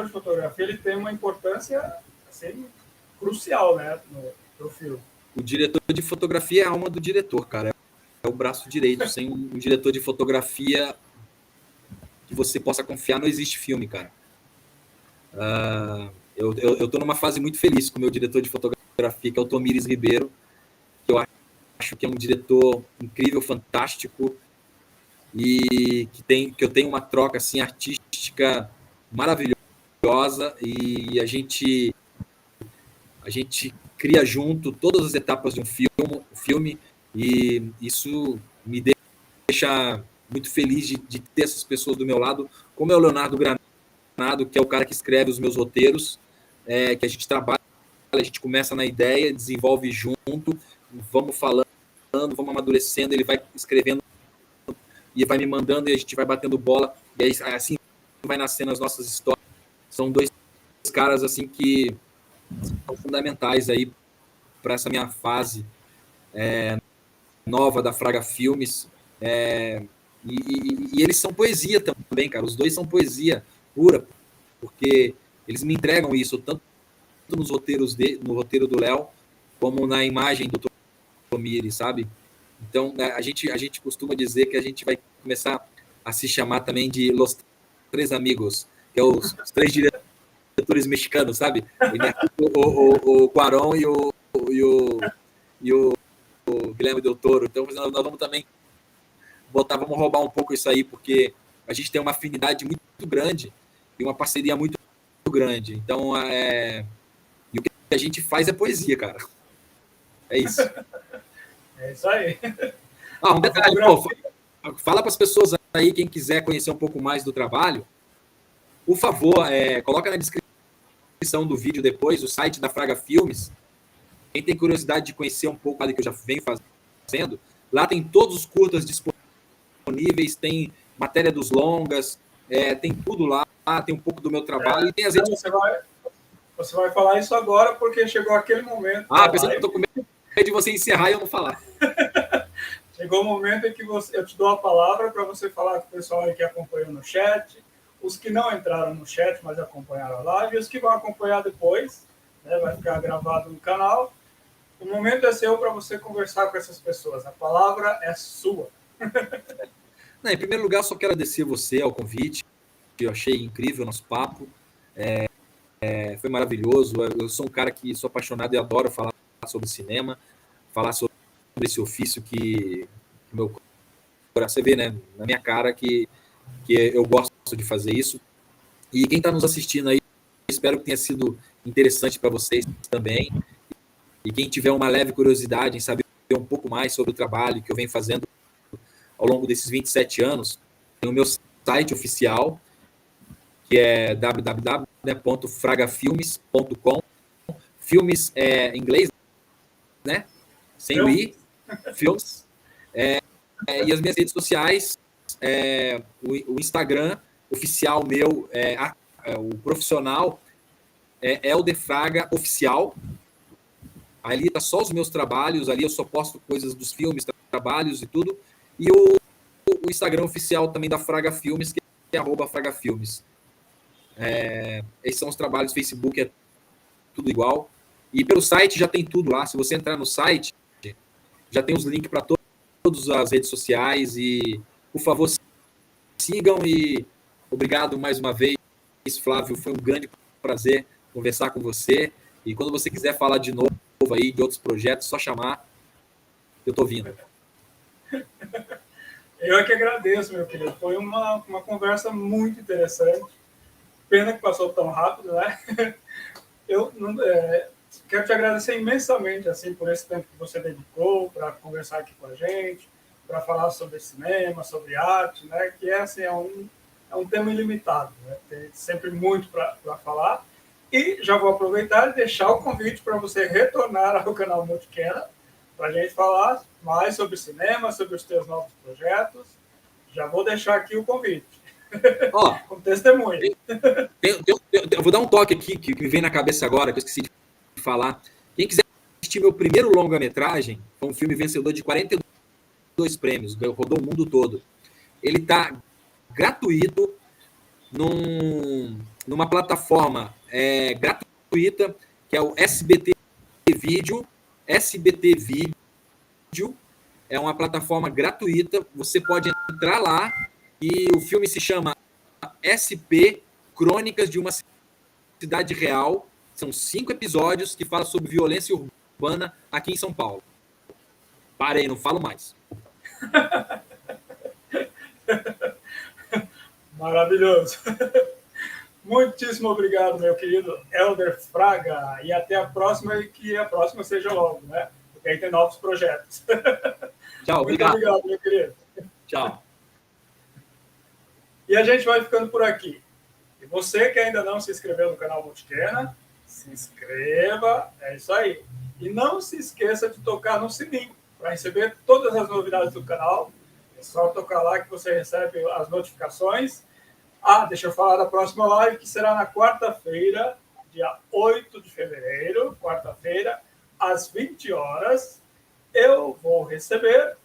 [SPEAKER 1] de fotografia, ele tem uma importância assim, crucial, né, no filme.
[SPEAKER 2] O diretor de fotografia é a alma do diretor, cara. É o braço direito. Sem um diretor de fotografia que você possa confiar, não existe filme, cara. Eu tô numa fase muito feliz com o meu diretor de fotografia, que é o Tomires Ribeiro, que eu acho que é um diretor incrível, fantástico, e que eu tenho uma troca assim, artística maravilhosa, e a gente cria junto todas as etapas de um filme, e isso me deixa muito feliz de ter essas pessoas do meu lado, como é o Leonardo Granado, que é o cara que escreve os meus roteiros, que a gente trabalha, a gente começa na ideia, desenvolve junto, vamos falando, vamos amadurecendo, ele vai escrevendo e vai me mandando, e a gente vai batendo bola, e aí assim vai nascendo as nossas histórias. São dois caras assim que são fundamentais aí para essa minha fase nova da Fraga Filmes. E eles são poesia também, cara. Os dois são poesia pura, porque eles me entregam isso, tanto no roteiro do Léo, como na imagem do Tomiri, sabe? Então, a gente costuma dizer que a gente vai começar a se chamar também de Los Três Amigos, que é os três diretores mexicanos, sabe? O Cuarón e o Guilherme Del Toro. Então, nós vamos também vamos roubar um pouco isso aí, porque a gente tem uma afinidade muito grande e uma parceria muito grande. Então, e o que a gente faz é poesia, cara. É isso.
[SPEAKER 1] É isso aí.
[SPEAKER 2] Um detalhe, fala para as pessoas aí, quem quiser conhecer um pouco mais do trabalho, por favor, coloca na descrição do vídeo depois o site da Fraga Filmes. Quem tem curiosidade de conhecer um pouco do que eu já venho fazendo, lá tem todos os curtas disponíveis, tem matéria dos longas, tem tudo lá, tem um pouco do meu trabalho. E tem as
[SPEAKER 1] você vai falar isso agora porque chegou aquele momento.
[SPEAKER 2] Pensei que eu tô com medo de você encerrar e eu não falar.
[SPEAKER 1] Chegou o momento em que eu te dou a palavra para você falar com o pessoal aí que acompanhou no chat, os que não entraram no chat, mas acompanharam a live, e os que vão acompanhar depois, né, vai ficar gravado no canal. O momento é seu para você conversar com essas pessoas. A palavra é sua.
[SPEAKER 2] Em primeiro lugar, só quero agradecer você ao convite. Eu achei incrível o nosso papo. Foi maravilhoso. Eu sou um cara que sou apaixonado e adoro falar sobre cinema, falar sobre esse ofício que meu coração, você vê, né, na minha cara que eu gosto de fazer isso. E quem está nos assistindo aí, espero que tenha sido interessante para vocês também. E quem tiver uma leve curiosidade em saber um pouco mais sobre o trabalho que eu venho fazendo ao longo desses 27 anos, tem o meu site oficial, que é www.fragafilmes.com. Filmes em inglês, né? Sem o I, filmes. E as minhas redes sociais, o Instagram oficial meu, o profissional, é o Defraga Oficial. Ali tá só os meus trabalhos, ali eu só posto coisas dos filmes, trabalhos e tudo. E o Instagram oficial também da Fraga Filmes, que é @fragafilmes. Esses são os trabalhos, Facebook é tudo igual. E pelo site já tem tudo lá. Se você entrar no site, já tem os links para todas as redes sociais. E, por favor, sigam. E obrigado mais uma vez, Flávio. Foi um grande prazer conversar com você. E quando você quiser falar de novo aí de outros projetos, só chamar. Eu estou vindo.
[SPEAKER 1] Eu é que agradeço, meu querido. Foi uma conversa muito interessante. Pena que passou tão rápido, né? quero te agradecer imensamente assim por esse tempo que você dedicou para conversar aqui com a gente, para falar sobre cinema, sobre arte, né? Que assim, é um tema ilimitado, né? Tem sempre muito para falar. E já vou aproveitar e deixar o convite para você retornar ao canal Multiquena, para a gente falar mais sobre cinema, sobre os teus novos projetos. Já vou deixar aqui o convite.
[SPEAKER 2] Ó,
[SPEAKER 1] como testemunha.
[SPEAKER 2] Eu vou dar um toque aqui que me vem na cabeça agora, que eu esqueci de falar. Quem quiser assistir meu primeiro longa-metragem, foi um filme vencedor de 42 prêmios, rodou o mundo todo. Ele está gratuito numa plataforma gratuita, que é o SBT Vídeo. SBT Vídeo é uma plataforma gratuita. Você pode entrar lá e o filme se chama SP Crônicas de uma Cidade Real. São 5 episódios que falam sobre violência urbana aqui em São Paulo. Parei, não falo mais.
[SPEAKER 1] Maravilhoso. Muitíssimo obrigado, meu querido Helder Fraga. E até a próxima, e que a próxima seja logo, né? Porque aí tem novos projetos.
[SPEAKER 2] Tchau,
[SPEAKER 1] Muito obrigado, meu querido.
[SPEAKER 2] Tchau.
[SPEAKER 1] E a gente vai ficando por aqui. E você que ainda não se inscreveu no canal Multiquena, se inscreva, é isso aí. E não se esqueça de tocar no sininho para receber todas as novidades do canal. É só tocar lá que você recebe as notificações. Ah, deixa eu falar da próxima live, que será na quarta-feira, dia 8 de fevereiro, quarta-feira, às 20 horas. Eu vou receber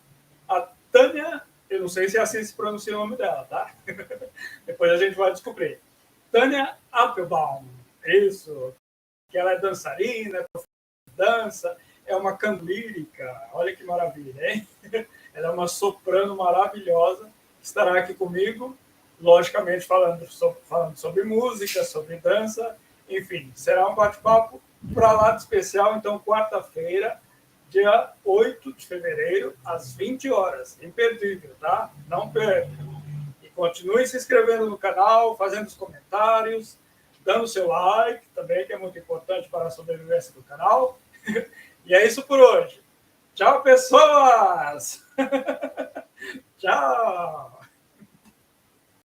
[SPEAKER 1] a Tânia, eu não sei se assim se pronuncia o nome dela, tá? Depois a gente vai descobrir. Tânia Applebaum, isso, que ela é dançarina, dança, é uma canlírica, olha que maravilha, hein? Ela é uma soprano maravilhosa, que estará aqui comigo, logicamente falando sobre música, sobre dança, enfim, será um bate-papo para lá de especial, então quarta-feira, dia 8 de fevereiro, às 20 horas, imperdível, tá? Não perca. E continue se inscrevendo no canal, fazendo os comentários, dando seu like também, que é muito importante para a sobrevivência do canal. E é isso por hoje. Tchau, pessoas! Tchau!